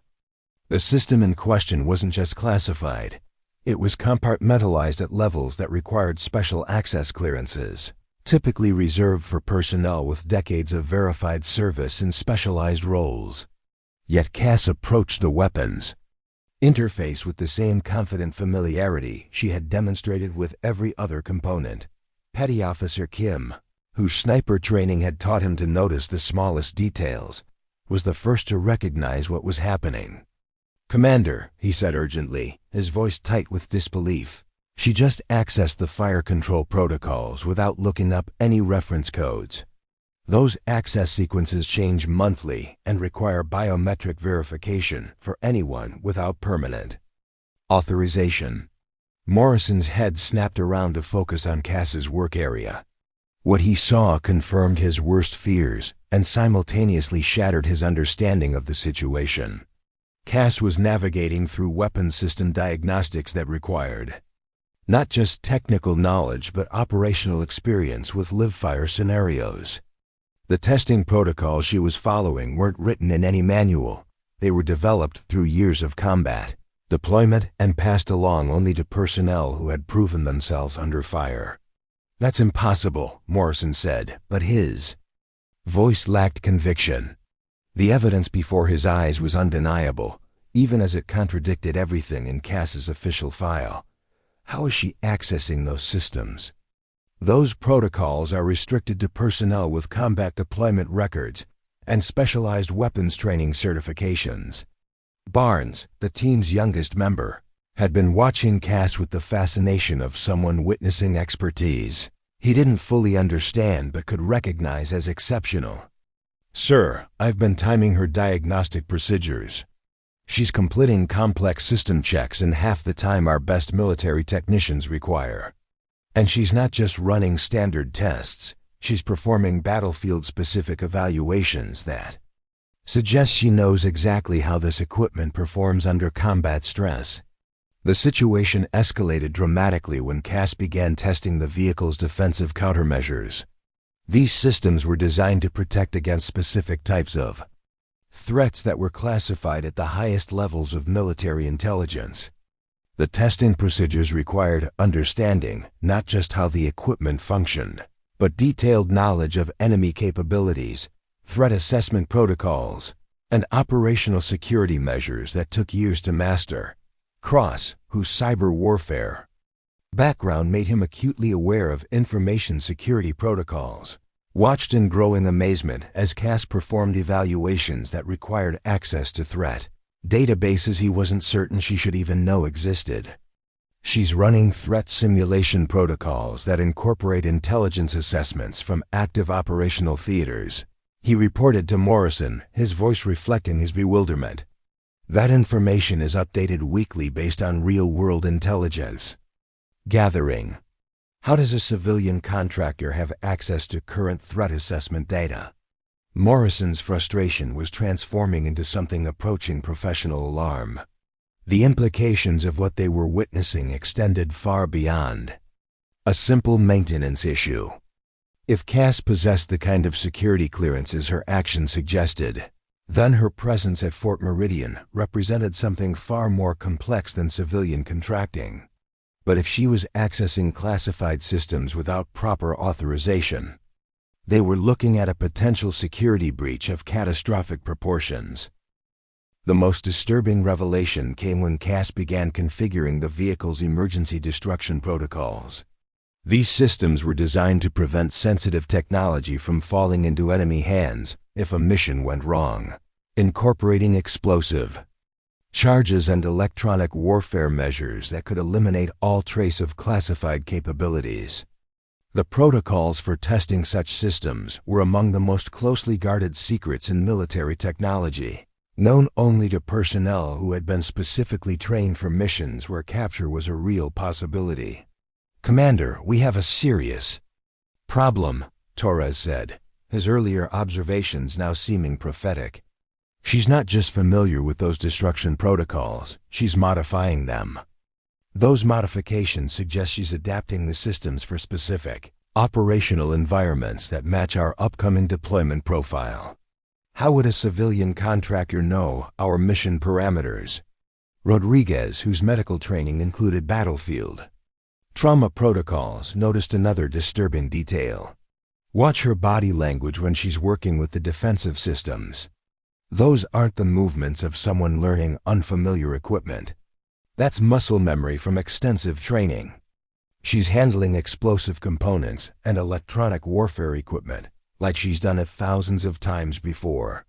S1: The system in question wasn't just classified, it was compartmentalized at levels that required special access clearances, typically reserved for personnel with decades of verified service in specialized roles. Yet Cass approached the weapons interface with the same confident familiarity she had demonstrated with every other component. Petty Officer Kim, whose sniper training had taught him to notice the smallest details, was the first to recognize what was happening. "Commander," he said urgently, his voice tight with disbelief. She just accessed the fire control protocols without looking up any reference codes. Those access sequences change monthly and require biometric verification for anyone without permanent authorization. Morrison's head snapped around to focus on Cass's work area. What he saw confirmed his worst fears and simultaneously shattered his understanding of the situation. Cass was navigating through weapons system diagnostics that required not just technical knowledge but operational experience with live-fire scenarios. The testing protocols she was following weren't written in any manual. They were developed through years of combat deployment and passed along only to personnel who had proven themselves under fire. "That's impossible," Morrison said, but his voice lacked conviction. The evidence before his eyes was undeniable, even as it contradicted everything in Cass's official file. How is she accessing those systems? Those protocols are restricted to personnel with combat deployment records and specialized weapons training certifications. Barnes, the team's youngest member, had been watching Cass with the fascination of someone witnessing expertise he didn't fully understand but could recognize as exceptional. "Sir, I've been timing her diagnostic procedures. She's completing complex system checks in half the time our best military technicians require. And she's not just running standard tests, she's performing battlefield-specific evaluations that suggest she knows exactly how this equipment performs under combat stress." The situation escalated dramatically when Cass began testing the vehicle's defensive countermeasures. These systems were designed to protect against specific types of threats that were classified at the highest levels of military intelligence. The testing procedures required understanding not just how the equipment functioned, but detailed knowledge of enemy capabilities, threat assessment protocols, and operational security measures that took years to master. Cross, whose cyber warfare background made him acutely aware of information security protocols, watched in growing amazement as Cass performed evaluations that required access to threat databases he wasn't certain she should even know existed. "She's running threat simulation protocols that incorporate intelligence assessments from active operational theaters," he reported to Morrison, his voice reflecting his bewilderment. "That information is updated weekly based on real-world intelligence gathering. How does a civilian contractor have access to current threat assessment data?" Morrison's frustration was transforming into something approaching professional alarm. The implications of what they were witnessing extended far beyond a simple maintenance issue. If Cass possessed the kind of security clearances her actions suggested, then her presence at Fort Meridian represented something far more complex than civilian contracting. But if she was accessing classified systems without proper authorization, they were looking at a potential security breach of catastrophic proportions. The most disturbing revelation came when Cass began configuring the vehicle's emergency destruction protocols. These systems were designed to prevent sensitive technology from falling into enemy hands if a mission went wrong, incorporating explosive charges and electronic warfare measures that could eliminate all trace of classified capabilities. The protocols for testing such systems were among the most closely guarded secrets in military technology, known only to personnel who had been specifically trained for missions where capture was a real possibility. "Commander, we have a serious problem," Torres said, his earlier observations now seeming prophetic. "She's not just familiar with those destruction protocols, she's modifying them. Those modifications suggest she's adapting the systems for specific operational environments that match our upcoming deployment profile. How would a civilian contractor know our mission parameters?" Rodriguez, whose medical training included battlefield trauma protocols, noticed another disturbing detail. "Watch her body language when she's working with the defensive systems. Those aren't the movements of someone learning unfamiliar equipment. That's muscle memory from extensive training. She's handling explosive components and electronic warfare equipment like she's done it thousands of times before."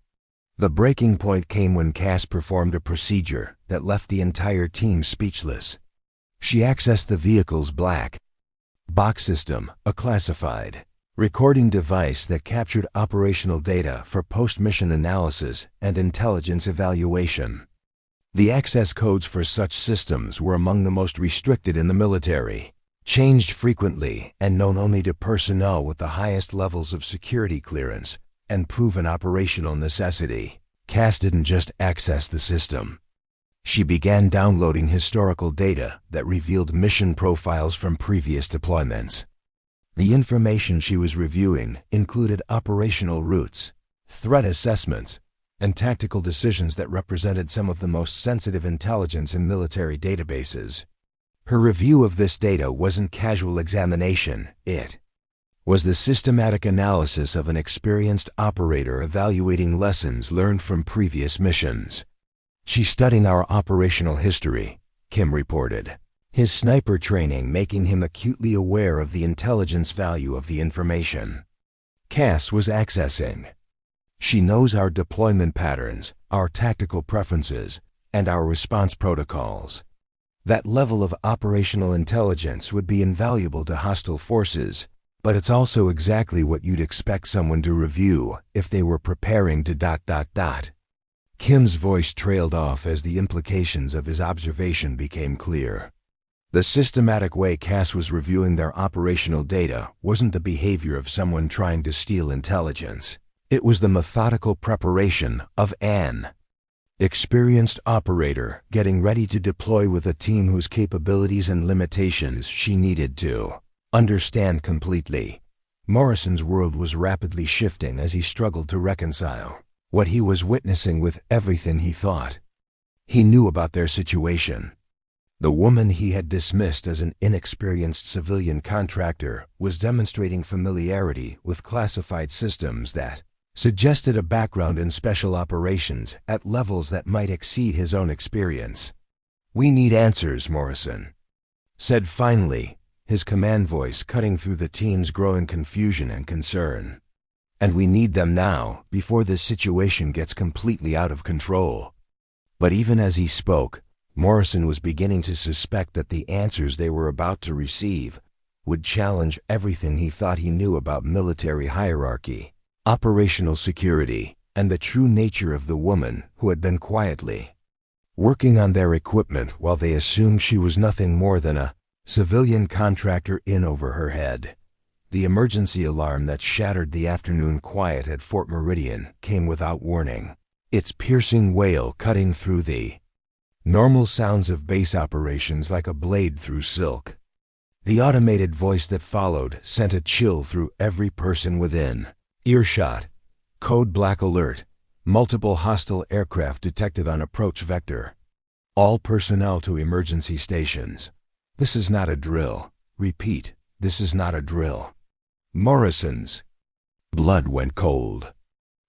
S1: The breaking point came when Cass performed a procedure that left the entire team speechless. She accessed the vehicle's black box system, a classified recording device that captured operational data for post-mission analysis and intelligence evaluation. The access codes for such systems were among the most restricted in the military, changed frequently, and known only to personnel with the highest levels of security clearance and proven operational necessity. Cass didn't just access the system. She began downloading historical data that revealed mission profiles from previous deployments. The information she was reviewing included operational routes, threat assessments, and tactical decisions that represented some of the most sensitive intelligence in military databases. Her review of this data wasn't casual examination, it was the systematic analysis of an experienced operator evaluating lessons learned from previous missions. "She's studying our operational history," Kim reported, his sniper training making him acutely aware of the intelligence value of the information Cass was accessing. "She knows our deployment patterns, our tactical preferences, and our response protocols. That level of operational intelligence would be invaluable to hostile forces, but it's also exactly what you'd expect someone to review if they were preparing to ... Kim's voice trailed off as the implications of his observation became clear. The systematic way Cass was reviewing their operational data wasn't the behavior of someone trying to steal intelligence. It was the methodical preparation of an experienced operator getting ready to deploy with a team whose capabilities and limitations she needed to understand completely. Morrison's world was rapidly shifting as he struggled to reconcile what he was witnessing with everything he thought he knew about their situation. The woman he had dismissed as an inexperienced civilian contractor was demonstrating familiarity with classified systems that suggested a background in special operations at levels that might exceed his own experience. "We need answers," Morrison said finally, his command voice cutting through the team's growing confusion and concern. "And we need them now, before this situation gets completely out of control." But even as he spoke, Morrison was beginning to suspect that the answers they were about to receive would challenge everything he thought he knew about military hierarchy, operational security, and the true nature of the woman who had been quietly working on their equipment while they assumed she was nothing more than a civilian contractor in over her head. The emergency alarm that shattered the afternoon quiet at Fort Meridian came without warning, its piercing wail cutting through the normal sounds of base operations like a blade through silk. The automated voice that followed sent a chill through every person within earshot. "Code Black alert. Multiple hostile aircraft detected on approach vector. All personnel to emergency stations. This is not a drill. Repeat, this is not a drill." Morrison's blood went cold.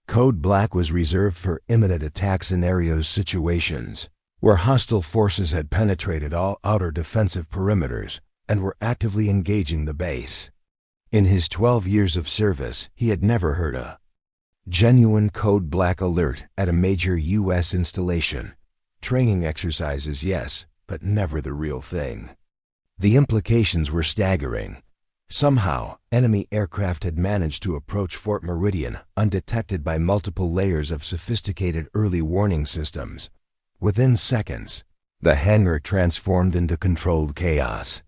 S1: Code Black was reserved for imminent attack scenarios situations where hostile forces had penetrated all outer defensive perimeters and were actively engaging the base. In his 12 years of service, he had never heard a genuine Code Black alert at a major U.S. installation. Training exercises, yes, but never the real thing. The implications were staggering. Somehow, enemy aircraft had managed to approach Fort Meridian undetected by multiple layers of sophisticated early warning systems. Within seconds, the hangar transformed into controlled chaos.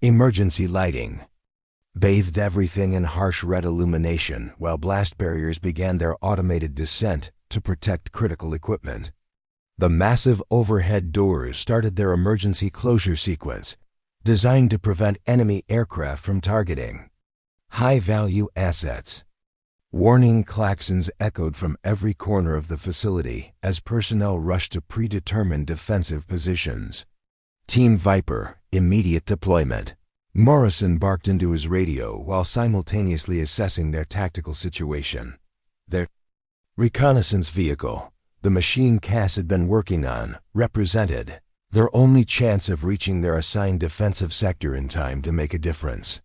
S1: Emergency lighting bathed everything in harsh red illumination while blast barriers began their automated descent to protect critical equipment. The massive overhead doors started their emergency closure sequence, designed to prevent enemy aircraft from targeting high-value assets. Warning klaxons echoed from every corner of the facility as personnel rushed to predetermined defensive positions. Team Viper, immediate deployment. Morrison barked into his radio while simultaneously assessing their tactical situation. Their reconnaissance vehicle, the machine Cass had been working on, represented their only chance of reaching their assigned defensive sector in time to make a difference.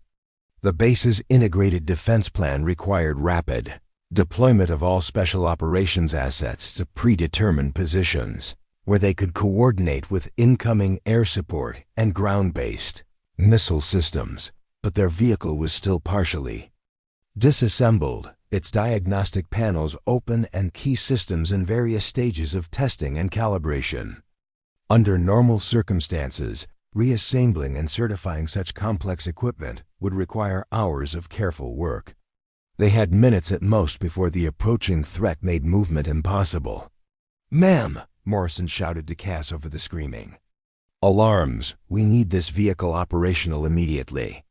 S1: The base's integrated defense plan required rapid deployment of all special operations assets to predetermined positions, where they could coordinate with incoming air support and ground-based missile systems, but their vehicle was still partially disassembled, its diagnostic panels open and key systems in various stages of testing and calibration. Under normal circumstances, reassembling and certifying such complex equipment would require hours of careful work. They had minutes at most before the approaching threat made movement impossible. "Ma'am!" Morrison shouted to Cass over the screaming. "Alarms! We need this vehicle operational immediately."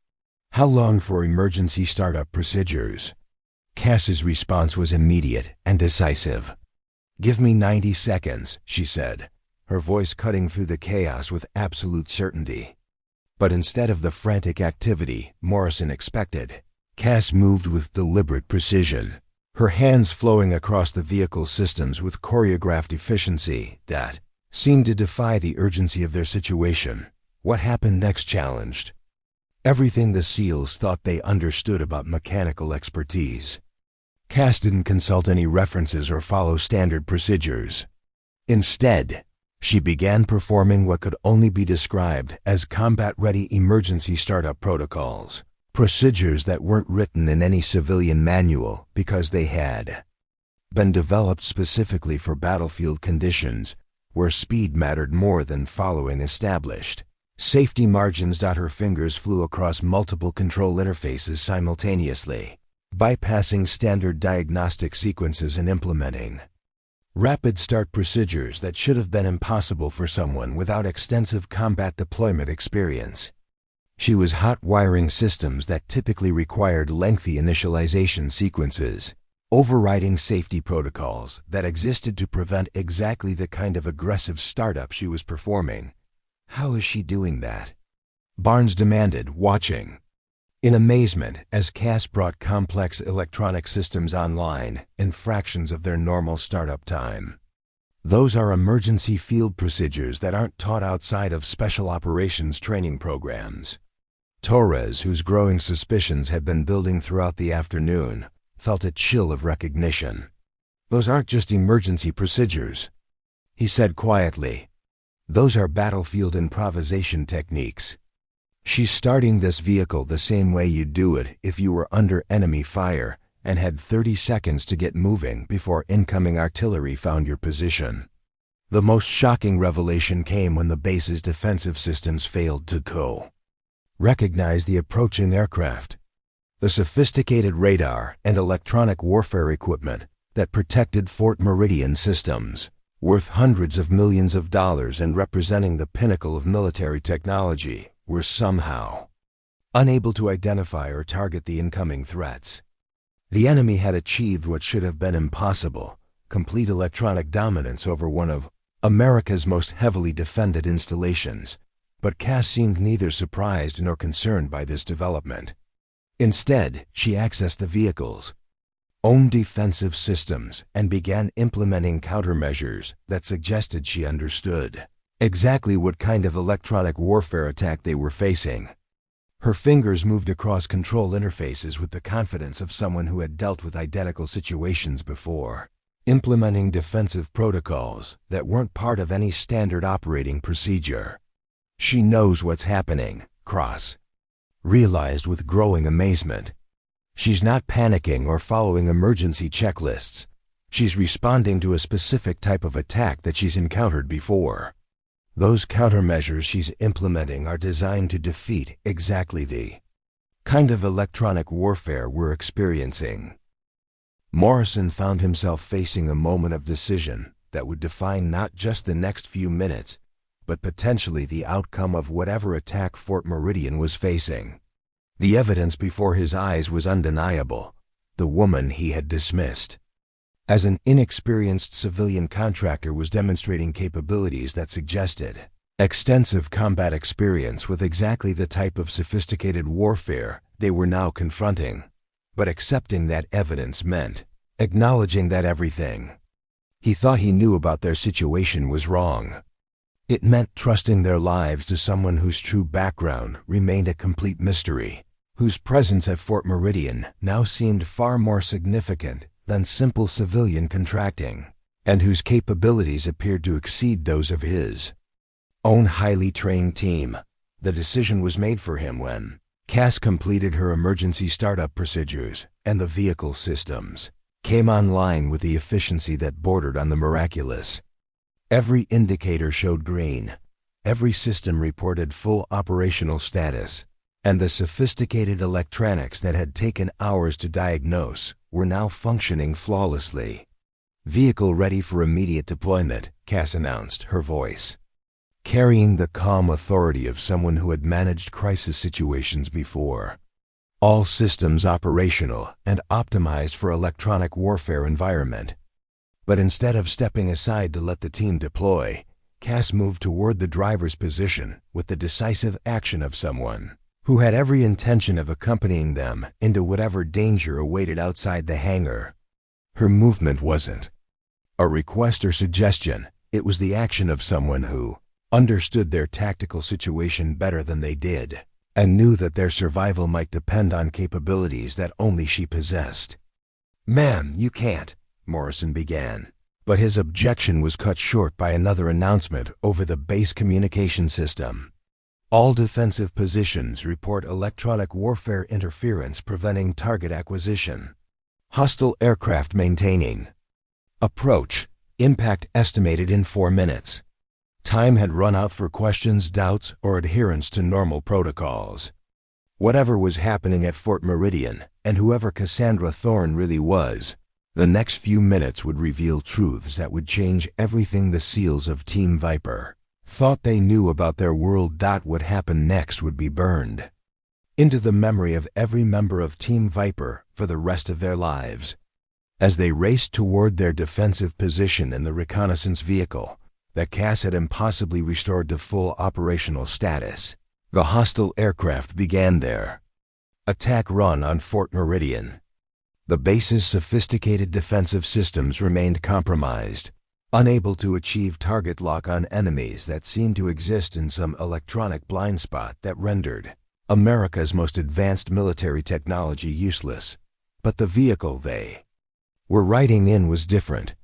S1: "How long for emergency startup procedures?" Cass's response was immediate and decisive. "Give me 90 seconds, she said, her voice cutting through the chaos with absolute certainty. But instead of the frantic activity Morrison expected, Cass moved with deliberate precision, her hands flowing across the vehicle systems with choreographed efficiency that seemed to defy the urgency of their situation. What happened next challenged everything the SEALs thought they understood about mechanical expertise. Cass didn't consult any references or follow standard procedures. Instead, she began performing what could only be described as combat-ready emergency startup protocols, procedures that weren't written in any civilian manual because they had been developed specifically for battlefield conditions where speed mattered more than following established safety margins. Her fingers flew across multiple control interfaces simultaneously, bypassing standard diagnostic sequences and implementing rapid start procedures that should have been impossible for someone without extensive combat deployment experience. She was hot-wiring systems that typically required lengthy initialization sequences, overriding safety protocols that existed to prevent exactly the kind of aggressive startup she was performing. How is she doing that? Barnes demanded, watching in amazement as Cass brought complex electronic systems online in fractions of their normal startup time. Those are emergency field procedures that aren't taught outside of special operations training programs. Torres, whose growing suspicions had been building throughout the afternoon, felt a chill of recognition. Those aren't just emergency procedures, he said quietly. Those are battlefield improvisation techniques. She's starting this vehicle the same way you'd do it if you were under enemy fire and had 30 seconds to get moving before incoming artillery found your position. The most shocking revelation came when the base's defensive systems failed to recognize the approaching aircraft. The sophisticated radar and electronic warfare equipment that protected Fort Meridian systems, worth hundreds of millions of dollars and representing the pinnacle of military technology, were somehow unable to identify or target the incoming threats. The enemy had achieved what should have been impossible: complete electronic dominance over one of America's most heavily defended installations. But Cass seemed neither surprised nor concerned by this development. Instead, she accessed the vehicle's own defensive systems and began implementing countermeasures that suggested she understood exactly what kind of electronic warfare attack they were facing. Her fingers moved across control interfaces with the confidence of someone who had dealt with identical situations before, implementing defensive protocols that weren't part of any standard operating procedure. She knows what's happening, Cross realized with growing amazement. She's not panicking or following emergency checklists. She's responding to a specific type of attack that she's encountered before. Those countermeasures she's implementing are designed to defeat exactly the kind of electronic warfare we're experiencing. Morrison found himself facing a moment of decision that would define not just the next few minutes, but potentially the outcome of whatever attack Fort Meridian was facing. The evidence before his eyes was undeniable. The woman he had dismissed as an inexperienced civilian contractor was demonstrating capabilities that suggested extensive combat experience with exactly the type of sophisticated warfare they were now confronting. But accepting that evidence meant acknowledging that everything he thought he knew about their situation was wrong. It meant trusting their lives to someone whose true background remained a complete mystery, whose presence at Fort Meridian now seemed far more significant than simple civilian contracting, and whose capabilities appeared to exceed those of his own highly trained team. The decision was made for him when Cass completed her emergency startup procedures and the vehicle systems came online with the efficiency that bordered on the miraculous. Every indicator showed green, every system reported full operational status, and the sophisticated electronics that had taken hours to diagnose were now functioning flawlessly. "Vehicle ready for immediate deployment," Cass announced, her voice carrying the calm authority of someone who had managed crisis situations before. All systems operational and optimized for electronic warfare environment. But instead of stepping aside to let the team deploy, Cass moved toward the driver's position with the decisive action of someone who had every intention of accompanying them into whatever danger awaited outside the hangar. Her movement wasn't a request or suggestion. It was the action of someone who understood their tactical situation better than they did and knew that their survival might depend on capabilities that only she possessed. "Ma'am, you can't," Morrison began. But his objection was cut short by another announcement over the base communication system. "All defensive positions report electronic warfare interference preventing target acquisition. Hostile aircraft maintaining. Approach. Impact estimated in 4 minutes." Time had run out for questions, doubts, or adherence to normal protocols. Whatever was happening at Fort Meridian, and whoever Cassandra Thorne really was, the next few minutes would reveal truths that would change everything. The SEALs of Team Viper thought they knew about their world. What happened next would be burned into the memory of every member of Team Viper for the rest of their lives. As they raced toward their defensive position in the reconnaissance vehicle that Cass had impossibly restored to full operational status, the hostile aircraft began their attack run on Fort Meridian. The base's sophisticated defensive systems remained compromised, unable to achieve target lock on enemies that seemed to exist in some electronic blind spot that rendered America's most advanced military technology useless. But the vehicle they were riding in was different.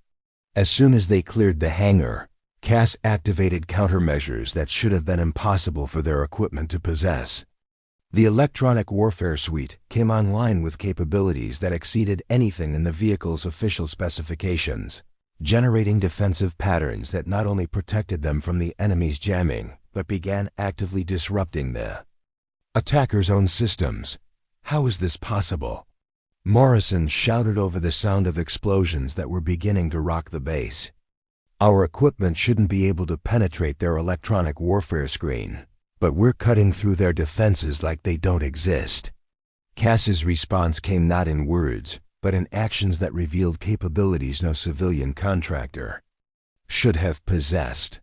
S1: As soon as they cleared the hangar, Cass activated countermeasures that should have been impossible for their equipment to possess. The electronic warfare suite came online with capabilities that exceeded anything in the vehicle's official specifications, generating defensive patterns that not only protected them from the enemy's jamming, but began actively disrupting the attackers' own systems. "How is this possible?" Morrison shouted over the sound of explosions that were beginning to rock the base. "Our equipment shouldn't be able to penetrate their electronic warfare screen, but we're cutting through their defenses like they don't exist." Cass's response came not in words, but in actions that revealed capabilities no civilian contractor should have possessed.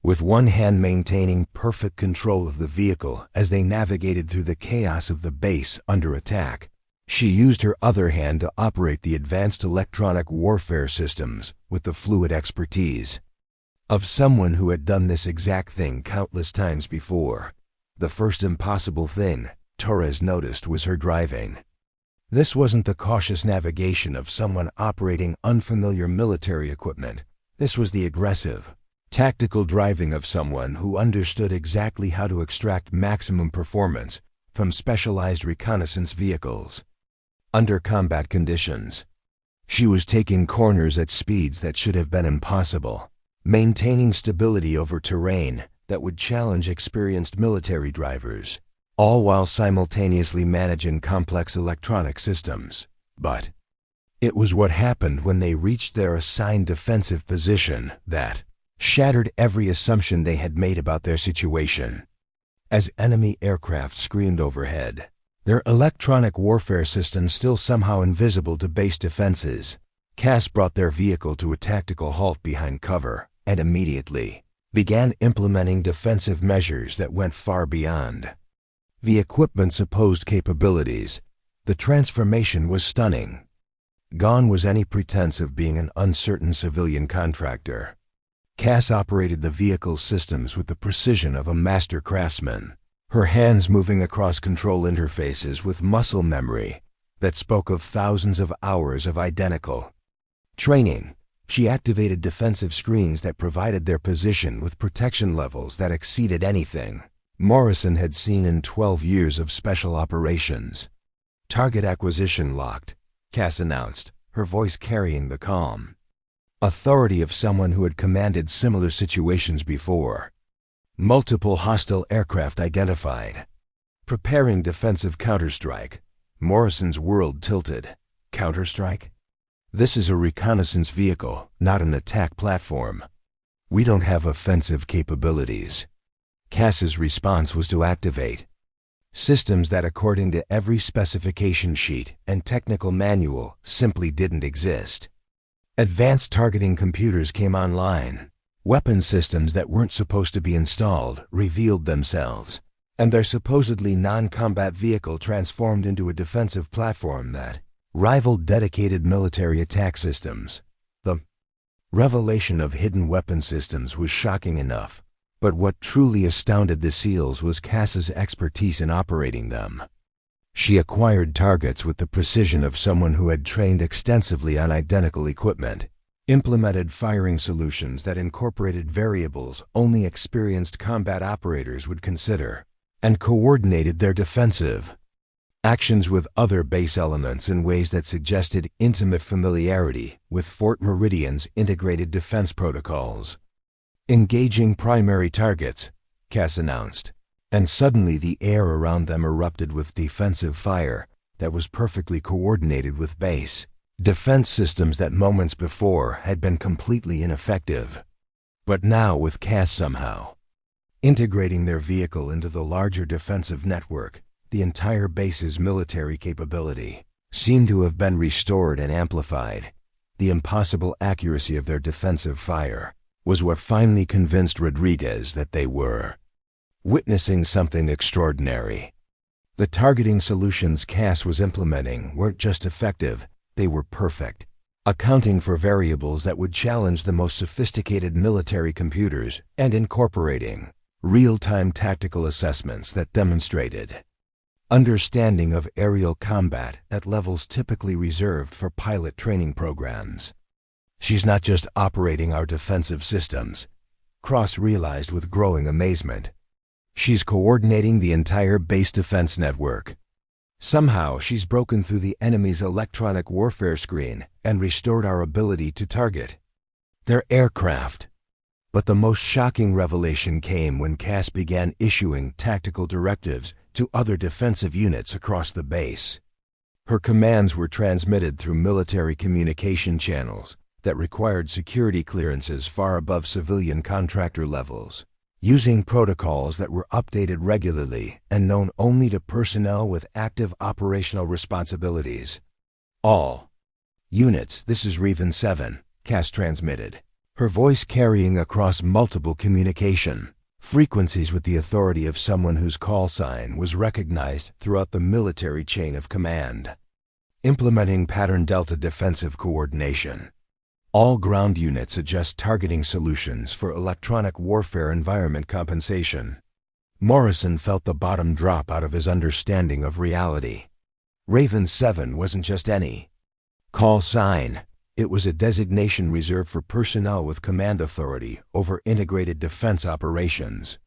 S1: With one hand maintaining perfect control of the vehicle as they navigated through the chaos of the base under attack, she used her other hand to operate the advanced electronic warfare systems with the fluid expertise of someone who had done this exact thing countless times before. The first impossible thing Torres noticed was her driving. This wasn't the cautious navigation of someone operating unfamiliar military equipment. This was the aggressive, tactical driving of someone who understood exactly how to extract maximum performance from specialized reconnaissance vehicles under combat conditions. She was taking corners at speeds that should have been impossible, maintaining stability over terrain that would challenge experienced military drivers, all while simultaneously managing complex electronic systems. But it was what happened when they reached their assigned defensive position that shattered every assumption they had made about their situation. As enemy aircraft screamed overhead, their electronic warfare systems still somehow invisible to base defenses, Cass brought their vehicle to a tactical halt behind cover and immediately began implementing defensive measures that went far beyond the equipment's supposed capabilities. The transformation was stunning. Gone was any pretense of being an uncertain civilian contractor. Cass operated the vehicle's systems with the precision of a master craftsman, her hands moving across control interfaces with muscle memory that spoke of thousands of hours of identical training. She activated defensive screens that provided their position with protection levels that exceeded anything Morrison had seen in 12 years of special operations. "Target acquisition locked," Cass announced, her voice carrying the calm authority of someone who had commanded similar situations before. "Multiple hostile aircraft identified. Preparing defensive counterstrike." Morrison's world tilted. "Counterstrike? This is a reconnaissance vehicle, not an attack platform. We don't have offensive capabilities." Cass's response was to activate systems that, according to every specification sheet and technical manual, simply didn't exist. Advanced targeting computers came online, Weapon systems that weren't supposed to be installed revealed themselves, and their supposedly non-combat vehicle transformed into a defensive platform that rivaled dedicated military attack systems. The revelation of hidden weapon systems was shocking enough, but what truly astounded the SEALs was Cass's expertise in operating them. She acquired targets with the precision of someone who had trained extensively on identical equipment, implemented firing solutions that incorporated variables only experienced combat operators would consider, and coordinated their defensive actions with other base elements in ways that suggested intimate familiarity with Fort Meridian's integrated defense protocols. "Engaging primary targets," Cass announced, and suddenly the air around them erupted with defensive fire that was perfectly coordinated with base defense systems that moments before had been completely ineffective. But now, with Cass somehow integrating their vehicle into the larger defensive network, the entire base's military capability seemed to have been restored and amplified. The impossible accuracy of their defensive fire was what finally convinced Rodriguez that they were witnessing something extraordinary. The targeting solutions Cass was implementing weren't just effective, they were perfect, accounting for variables that would challenge the most sophisticated military computers and incorporating real-time tactical assessments that demonstrated understanding of aerial combat at levels typically reserved for pilot training programs. "She's not just operating our defensive systems," Cross realized with growing amazement. "She's coordinating the entire base defense network. Somehow she's broken through the enemy's electronic warfare screen and restored our ability to target their aircraft." But the most shocking revelation came when Cass began issuing tactical directives to other defensive units across the base. Her commands were transmitted through military communication channels that required security clearances far above civilian contractor levels, using protocols that were updated regularly and known only to personnel with active operational responsibilities. "All units, this is Raven 7, Cass transmitted, her voice carrying across multiple communication frequencies with the authority of someone whose call sign was recognized throughout the military chain of command. Implementing pattern delta defensive coordination. All ground units adjust targeting solutions for electronic warfare environment compensation." Morrison felt the bottom drop out of his understanding of reality. Raven 7 wasn't just any call sign. It was a designation reserved for personnel with command authority over integrated defense operations.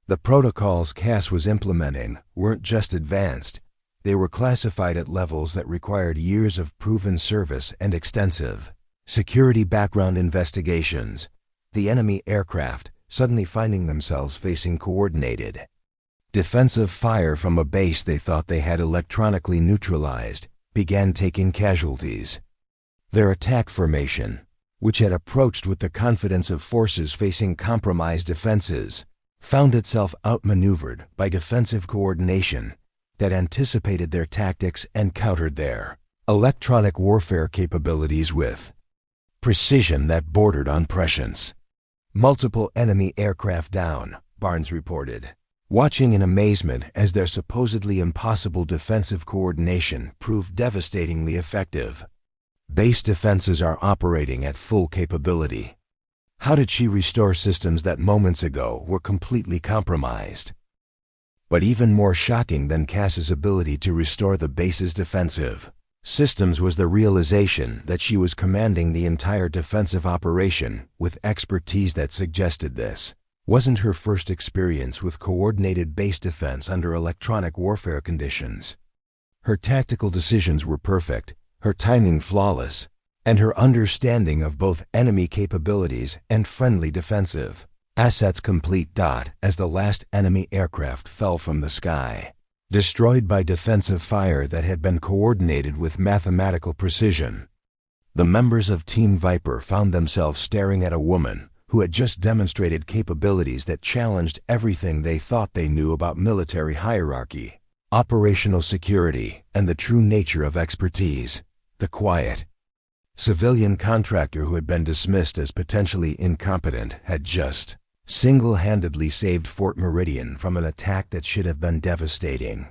S1: The protocols Cass was implementing weren't just advanced, they were classified at levels that required years of proven service and extensive security background investigations. The enemy aircraft, suddenly finding themselves facing coordinated defensive fire from a base they thought they had electronically neutralized, began taking casualties. Their attack formation, which had approached with the confidence of forces facing compromised defenses, found itself outmaneuvered by defensive coordination that anticipated their tactics and countered their electronic warfare capabilities with precision that bordered on prescience. "Multiple enemy aircraft down," Barnes reported, watching in amazement as their supposedly impossible defensive coordination proved devastatingly effective. "Base defenses are operating at full capability. How did she restore systems that moments ago were completely compromised?" But even more shocking than Cass's ability to restore the base's defensive systems was the realization that she was commanding the entire defensive operation with expertise that suggested this wasn't her first experience with coordinated base defense under electronic warfare conditions. Her tactical decisions were perfect, her timing flawless, and her understanding of both enemy capabilities and friendly defensive assets complete. As the last enemy aircraft fell from the sky, destroyed by defensive fire that had been coordinated with mathematical precision, the members of Team Viper found themselves staring at a woman who had just demonstrated capabilities that challenged everything they thought they knew about military hierarchy, operational security, and the true nature of expertise. The quiet Civilian contractor who had been dismissed as potentially incompetent had just single-handedly saved Fort Meridian from an attack that should have been devastating.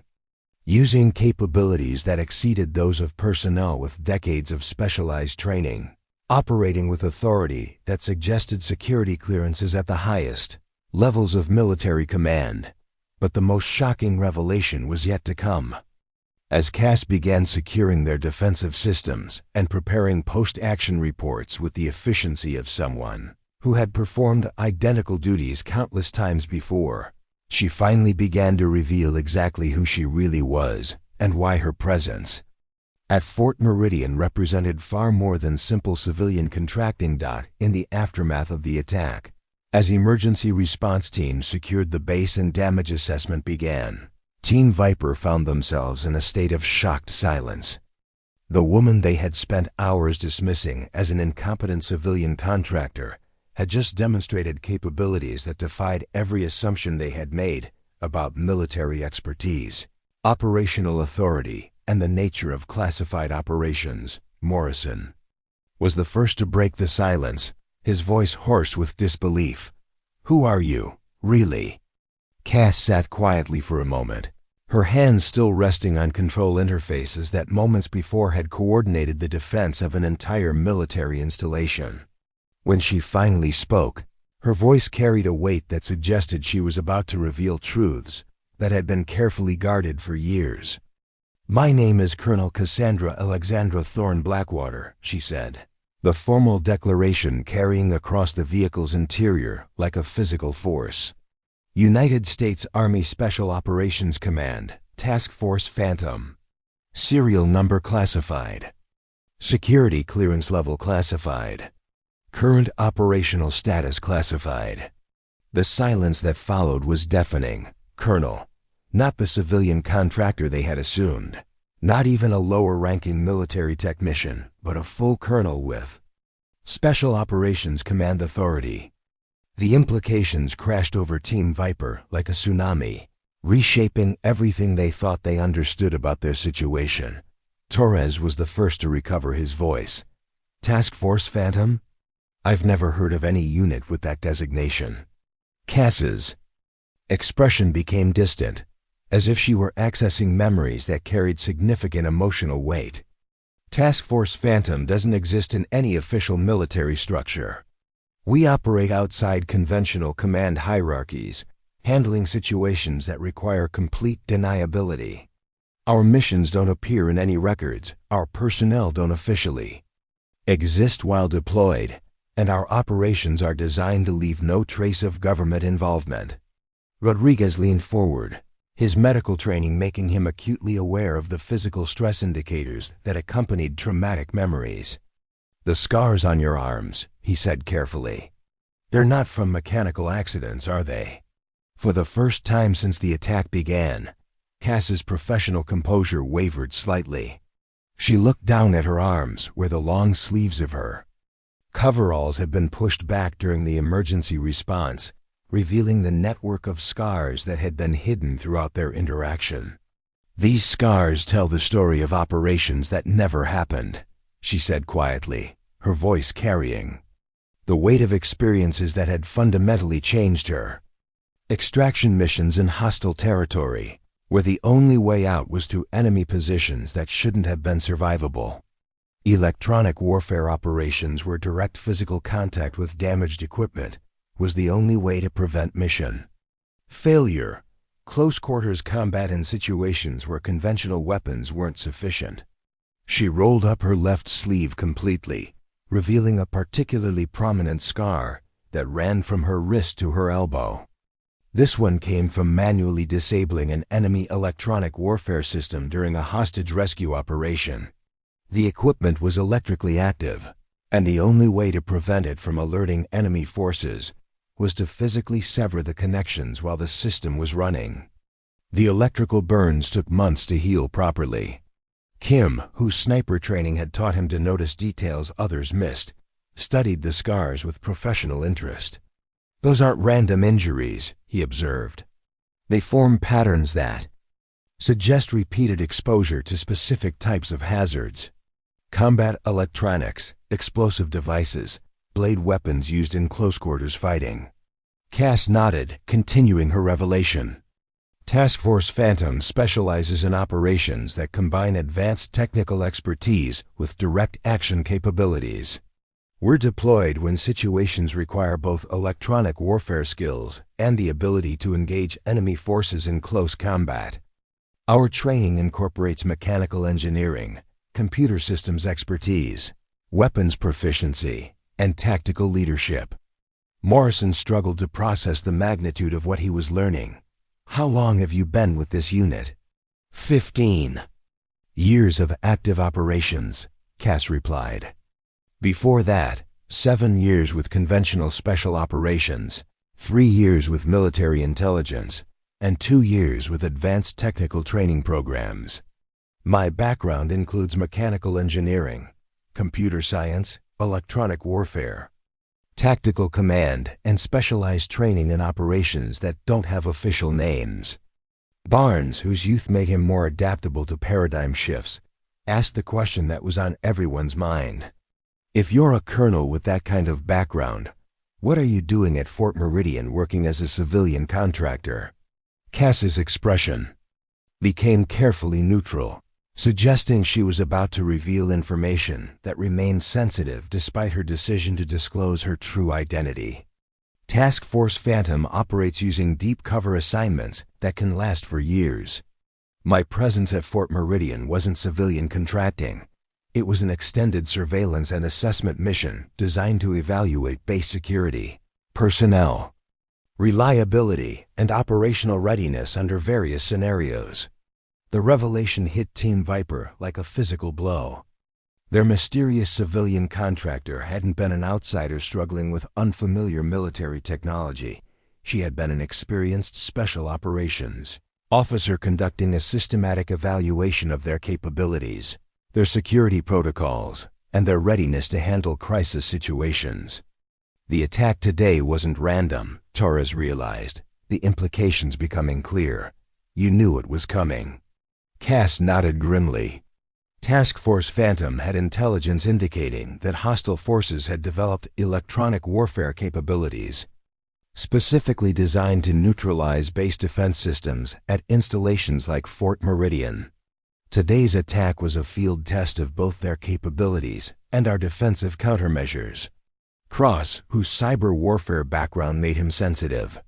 S1: Using capabilities that exceeded those of personnel with decades of specialized training, operating with authority that suggested security clearances at the highest levels of military command. But the most shocking revelation was yet to come. As Cass began securing their defensive systems and preparing post-action reports with the efficiency of someone who had performed identical duties countless times before, she finally began to reveal exactly who she really was and why her presence at Fort Meridian represented far more than simple civilian contracting. In the aftermath of the attack, as emergency response teams secured the base and damage assessment began, Team Viper found themselves in a state of shocked silence. The woman they had spent hours dismissing as an incompetent civilian contractor had just demonstrated capabilities that defied every assumption they had made about military expertise, operational authority, and the nature of classified operations. Morrison was the first to break the silence, his voice hoarse with disbelief. "Who are you, really?" Cass sat quietly for a moment, her hands still resting on control interfaces that moments before had coordinated the defense of an entire military installation. When she finally spoke, her voice carried a weight that suggested she was about to reveal truths that had been carefully guarded for years. "My name is Colonel Cassandra Alexandra Thorne Blackwater," she said, the formal declaration carrying across the vehicle's interior like a physical force. "United States Army Special Operations Command, Task Force Phantom. Serial number classified. Security clearance level classified. Current operational status classified." The silence that followed was deafening. Colonel, not the civilian contractor they had assumed, not even a lower-ranking military technician, but a full colonel with Special Operations Command Authority. The implications crashed over Team Viper like a tsunami, reshaping everything they thought they understood about their situation. Torres was the first to recover his voice. "Task Force Phantom? I've never heard of any unit with that designation." Cass's expression became distant, as if she were accessing memories that carried significant emotional weight. "Task Force Phantom doesn't exist in any official military structure. We operate outside conventional command hierarchies, handling situations that require complete deniability. Our missions don't appear in any records, our personnel don't officially exist while deployed, and our operations are designed to leave no trace of government involvement." Rodriguez leaned forward, his medical training making him acutely aware of the physical stress indicators that accompanied traumatic memories. "The scars on your arms," he said carefully. "They're not from mechanical accidents, are they?" For the first time since the attack began, Cass's professional composure wavered slightly. She looked down at her arms, where the long sleeves of her coveralls had been pushed back during the emergency response, revealing the network of scars that had been hidden throughout their interaction. "These scars tell the story of operations that never happened," she said quietly, her voice carrying the weight of experiences that had fundamentally changed her. Extraction missions in hostile territory, where the only way out was through enemy positions that shouldn't have been survivable. Electronic warfare operations where direct physical contact with damaged equipment was the only way to prevent mission failure. Close-quarters combat in situations where conventional weapons weren't sufficient. She rolled up her left sleeve completely, revealing a particularly prominent scar that ran from her wrist to her elbow. This one came from manually disabling an enemy electronic warfare system during a hostage rescue operation. The equipment was electrically active, and the only way to prevent it from alerting enemy forces was to physically sever the connections while the system was running. The electrical burns took months to heal properly. Kim, whose sniper training had taught him to notice details others missed, studied the scars with professional interest. "Those aren't random injuries," he observed. "They form patterns that suggest repeated exposure to specific types of hazards." Combat electronics, explosive devices, blade weapons used in close-quarters fighting. Cass nodded, continuing her revelation. Task Force Phantom specializes in operations that combine advanced technical expertise with direct action capabilities. We're deployed when situations require both electronic warfare skills and the ability to engage enemy forces in close combat. Our training incorporates mechanical engineering, computer systems expertise, weapons proficiency, and tactical leadership. Morrison struggled to process the magnitude of what he was learning. How long have you been with this unit? 15 years of active operations, Cass replied. Before that, 7 years with conventional special operations, 3 years with military intelligence, and 2 years with advanced technical training programs. My background includes mechanical engineering, computer science, electronic warfare, tactical command, and specialized training in operations that don't have official names. Barnes, whose youth made him more adaptable to paradigm shifts, asked the question that was on everyone's mind. If you're a colonel with that kind of background, what are you doing at Fort Meridian working as a civilian contractor? Cass's expression became carefully neutral, suggesting she was about to reveal information that remained sensitive despite her decision to disclose her true identity. Task Force Phantom operates using deep cover assignments that can last for years. My presence at Fort Meridian wasn't civilian contracting. It was an extended surveillance and assessment mission designed to evaluate base security, personnel, reliability, and operational readiness under various scenarios. The revelation hit Team Viper like a physical blow. Their mysterious civilian contractor hadn't been an outsider struggling with unfamiliar military technology. She had been an experienced special operations officer conducting a systematic evaluation of their capabilities, their security protocols, and their readiness to handle crisis situations. The attack today wasn't random, Torres realized, the implications becoming clear. You knew it was coming. Cass nodded grimly. Task Force Phantom had intelligence indicating that hostile forces had developed electronic warfare capabilities, specifically designed to neutralize base defense systems at installations like Fort Meridian. Today's attack was a field test of both their capabilities and our defensive countermeasures. Cross, whose cyber warfare background made him sensitive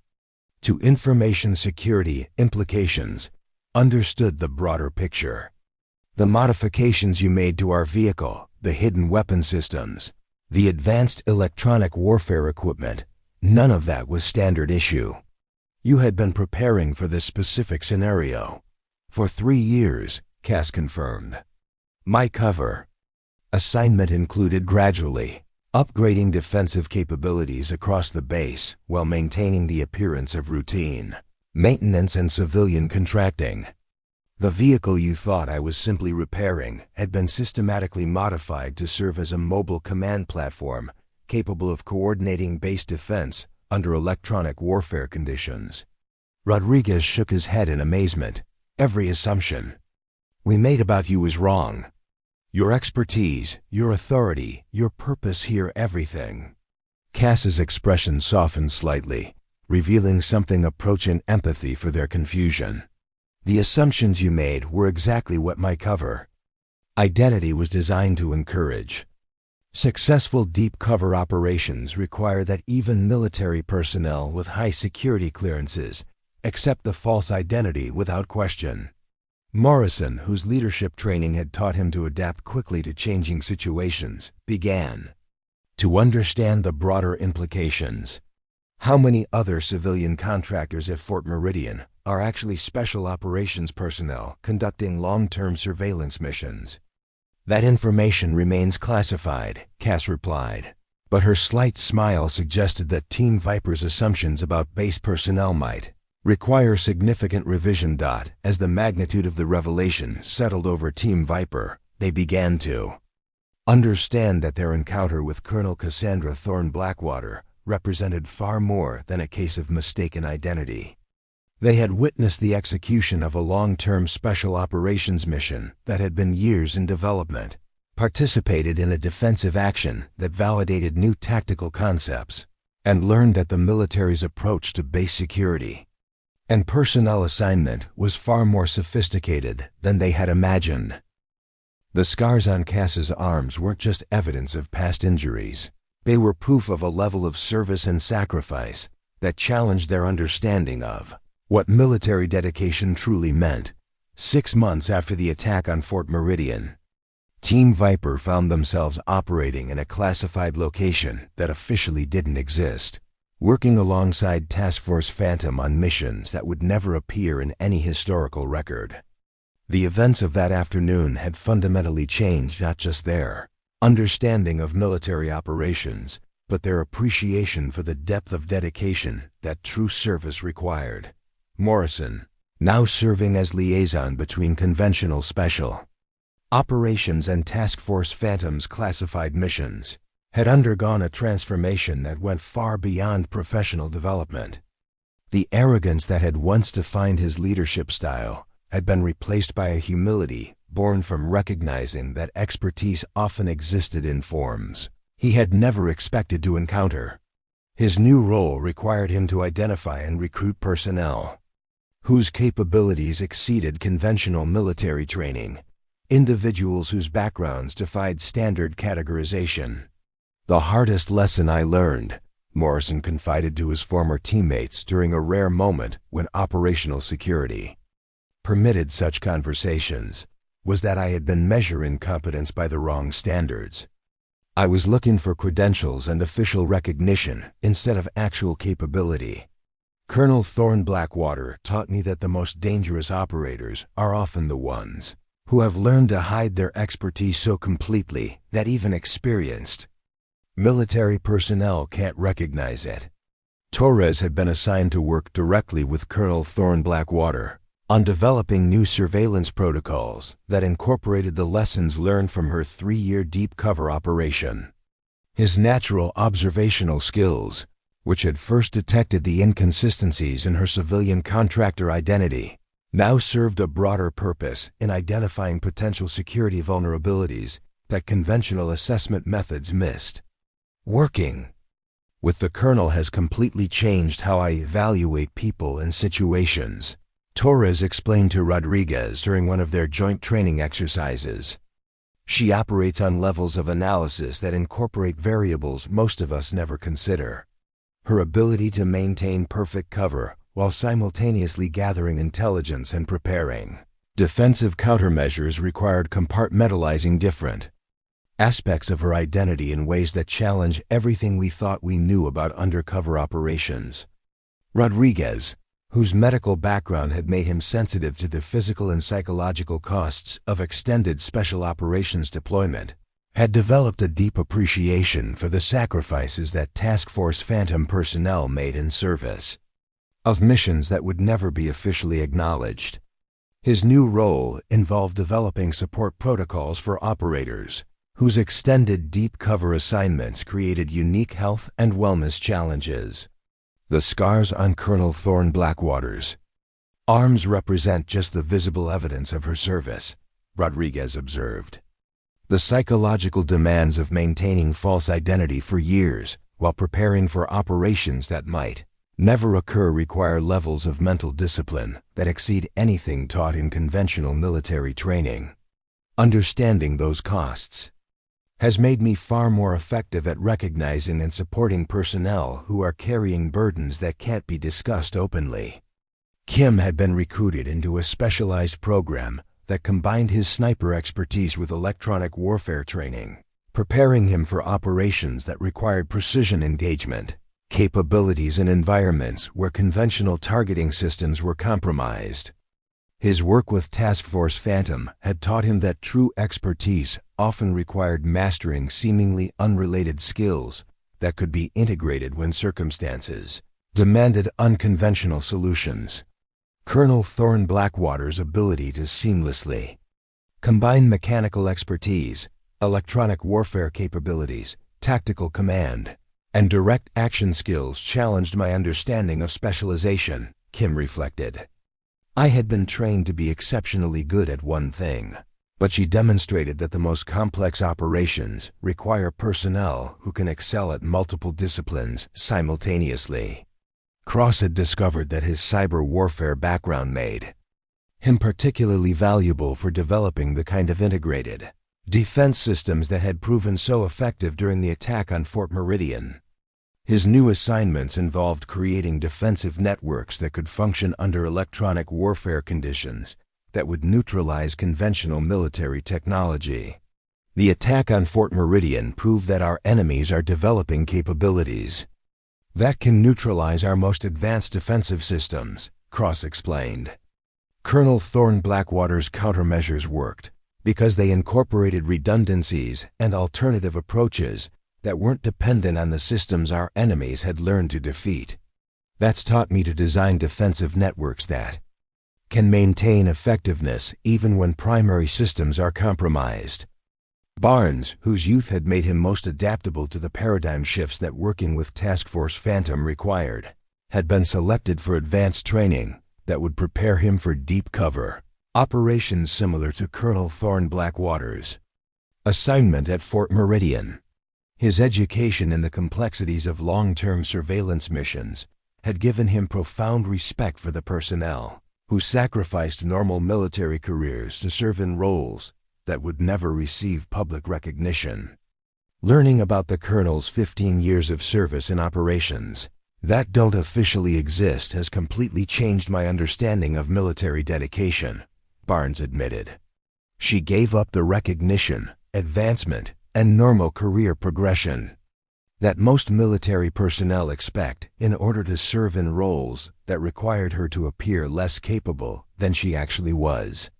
S1: to information security implications, understood the broader picture. The modifications you made to our vehicle, the hidden weapon systems, the advanced electronic warfare equipment, none of that was standard issue. You had been preparing for this specific scenario. For 3 years, Cass confirmed. My cover assignment included gradually upgrading defensive capabilities across the base while maintaining the appearance of routine maintenance and civilian contracting. The vehicle you thought I was simply repairing had been systematically modified to serve as a mobile command platform capable of coordinating base defense under electronic warfare conditions. Rodriguez shook his head in amazement. Every assumption we made about you was wrong. Your expertise, your authority, your purpose here, everything. Cass's expression softened slightly, revealing something approaching empathy for their confusion. The assumptions you made were exactly what my cover identity was designed to encourage. Successful deep cover operations require that even military personnel with high security clearances accept the false identity without question. Morrison, whose leadership training had taught him to adapt quickly to changing situations, began to understand the broader implications. How many other civilian contractors at Fort Meridian are actually special operations personnel conducting long-term surveillance missions? That information remains classified, Cass replied, but her slight smile suggested that Team Viper's assumptions about base personnel might require significant revision. As the magnitude of the revelation settled over Team Viper, they began to understand that their encounter with Colonel Cassandra Thorne Blackwater represented far more than a case of mistaken identity. They had witnessed the execution of a long-term special operations mission that had been years in development, participated in a defensive action that validated new tactical concepts, and learned that the military's approach to base security and personnel assignment was far more sophisticated than they had imagined. The scars on Cass's arms weren't just evidence of past injuries. They were proof of a level of service and sacrifice that challenged their understanding of what military dedication truly meant. 6 months after the attack on Fort Meridian, Team Viper found themselves operating in a classified location that officially didn't exist, working alongside Task Force Phantom on missions that would never appear in any historical record. The events of that afternoon had fundamentally changed not just their understanding of military operations, but their appreciation for the depth of dedication that true service required. Morrison, now serving as liaison between conventional special operations and Task Force Phantom's classified missions, had undergone a transformation that went far beyond professional development. The arrogance that had once defined his leadership style had been replaced by a humility born from recognizing that expertise often existed in forms he had never expected to encounter. His new role required him to identify and recruit personnel whose capabilities exceeded conventional military training, individuals whose backgrounds defied standard categorization. "The hardest lesson I learned," Morrison confided to his former teammates during a rare moment when operational security permitted such conversations, was that I had been measuring competence by the wrong standards. I was looking for credentials and official recognition instead of actual capability. Colonel Thorne Blackwater taught me that the most dangerous operators are often the ones who have learned to hide their expertise so completely that even experienced military personnel can't recognize it. Torres had been assigned to work directly with Colonel Thorne Blackwater on developing new surveillance protocols that incorporated the lessons learned from her 3-year deep cover operation. His natural observational skills, which had first detected the inconsistencies in her civilian contractor identity, now served a broader purpose in identifying potential security vulnerabilities that conventional assessment methods missed. Working with the colonel has completely changed how I evaluate people and situations, Torres explained to Rodriguez during one of their joint training exercises. She operates on levels of analysis that incorporate variables most of us never consider. Her ability to maintain perfect cover while simultaneously gathering intelligence and preparing defensive countermeasures required compartmentalizing different aspects of her identity in ways that challenge everything we thought we knew about undercover operations. Rodriguez, whose medical background had made him sensitive to the physical and psychological costs of extended special operations deployment, had developed a deep appreciation for the sacrifices that Task Force Phantom personnel made in service of missions that would never be officially acknowledged. His new role involved developing support protocols for operators whose extended deep cover assignments created unique health and wellness challenges. The scars on Colonel Thorne Blackwater's arms represent just the visible evidence of her service, Rodriguez observed. The psychological demands of maintaining false identity for years while preparing for operations that might never occur require levels of mental discipline that exceed anything taught in conventional military training. Understanding those costs has made me far more effective at recognizing and supporting personnel who are carrying burdens that can't be discussed openly. Kim had been recruited into a specialized program that combined his sniper expertise with electronic warfare training, preparing him for operations that required precision engagement capabilities in environments where conventional targeting systems were compromised. His work with Task Force Phantom had taught him that true expertise often required mastering seemingly unrelated skills that could be integrated when circumstances demanded unconventional solutions. Colonel Thorne Blackwater's ability to seamlessly combine mechanical expertise, electronic warfare capabilities, tactical command, and direct action skills challenged my understanding of specialization, Kim reflected. I had been trained to be exceptionally good at one thing, But she demonstrated that the most complex operations require personnel who can excel at multiple disciplines simultaneously. Cross had discovered that his cyber warfare background made him particularly valuable for developing the kind of integrated defense systems that had proven so effective during the attack on Fort Meridian. His new assignments involved creating defensive networks that could function under electronic warfare conditions that would neutralize conventional military technology. The attack on Fort Meridian proved that our enemies are developing capabilities that can neutralize our most advanced defensive systems, Cross explained. Colonel Thorne Blackwater's countermeasures worked because they incorporated redundancies and alternative approaches that weren't dependent on the systems our enemies had learned to defeat. That's taught me to design defensive networks that can maintain effectiveness even when primary systems are compromised. Barnes, whose youth had made him most adaptable to the paradigm shifts that working with Task Force Phantom required, had been selected for advanced training that would prepare him for deep cover operations similar to Colonel Thorne Blackwater's assignment at Fort Meridian. His education in the complexities of long-term surveillance missions had given him profound respect for the personnel who sacrificed normal military careers to serve in roles that would never receive public recognition. Learning about the Colonel's 15 years of service in operations that don't officially exist has completely changed my understanding of military dedication, Barnes admitted. She gave up the recognition, advancement, and normal career progression that most military personnel expect in order to serve in roles that required her to appear less capable than she actually was.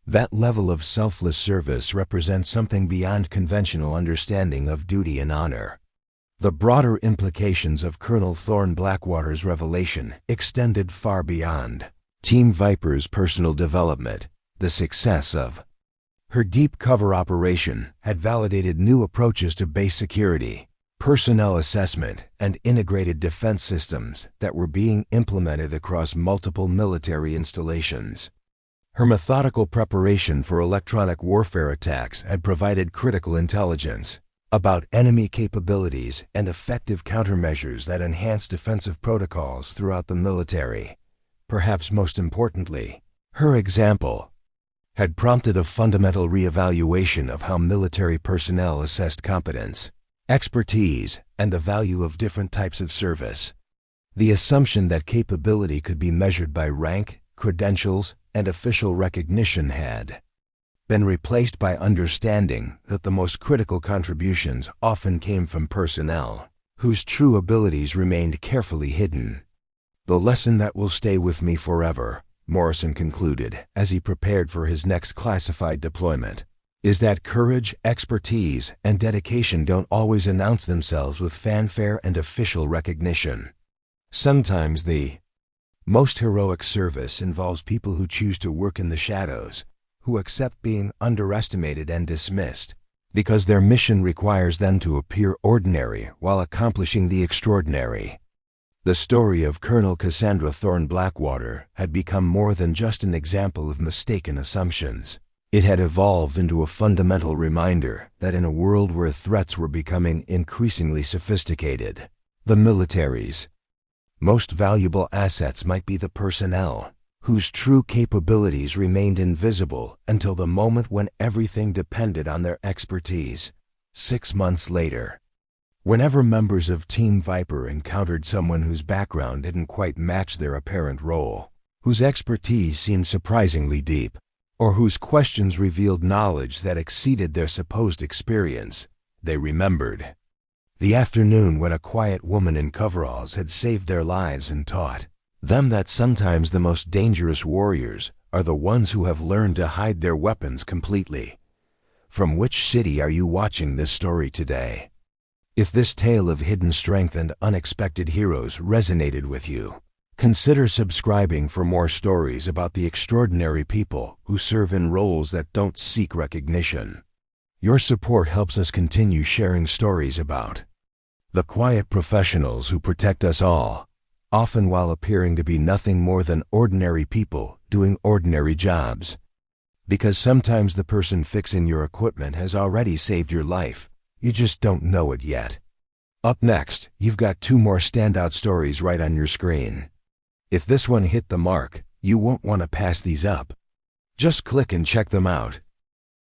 S1: That level of selfless service represents something beyond conventional understanding of duty and honor. The broader implications of Colonel Thorne Blackwater's revelation extended far beyond Team Viper's personal development. The success of her deep cover operation had validated new approaches to base security, personnel assessment, and integrated defense systems that were being implemented across multiple military installations. Her methodical preparation for electronic warfare attacks had provided critical intelligence about enemy capabilities and effective countermeasures that enhanced defensive protocols throughout the military. Perhaps most importantly, her example had prompted a fundamental reevaluation of how military personnel assessed competence, expertise, and the value of different types of service. The assumption that capability could be measured by rank, credentials, and official recognition had been replaced by understanding that the most critical contributions often came from personnel whose true abilities remained carefully hidden. The lesson that will stay with me forever, Morrison concluded as he prepared for his next classified deployment, is that courage, expertise, and dedication don't always announce themselves with fanfare and official recognition. Sometimes the most heroic service involves people who choose to work in the shadows, who accept being underestimated and dismissed, because their mission requires them to appear ordinary while accomplishing the extraordinary. The story of Colonel Cassandra Thorne Blackwater had become more than just an example of mistaken assumptions. It had evolved into a fundamental reminder that in a world where threats were becoming increasingly sophisticated, the military's most valuable assets might be the personnel, whose true capabilities remained invisible until the moment when everything depended on their expertise. 6 months later, whenever members of Team Viper encountered someone whose background didn't quite match their apparent role, whose expertise seemed surprisingly deep, or whose questions revealed knowledge that exceeded their supposed experience, they remembered the afternoon when a quiet woman in coveralls had saved their lives and taught them that sometimes the most dangerous warriors are the ones who have learned to hide their weapons completely. From which city are you watching this story today? If this tale of hidden strength and unexpected heroes resonated with you, consider subscribing for more stories about the extraordinary people who serve in roles that don't seek recognition. Your support helps us continue sharing stories about the quiet professionals who protect us all, often while appearing to be nothing more than ordinary people doing ordinary jobs. Because sometimes the person fixing your equipment has already saved your life. You just don't know it yet. Up next, you've got 2 more standout stories right on your screen. If this one hit the mark, you won't want to pass these up. Just click and check them out.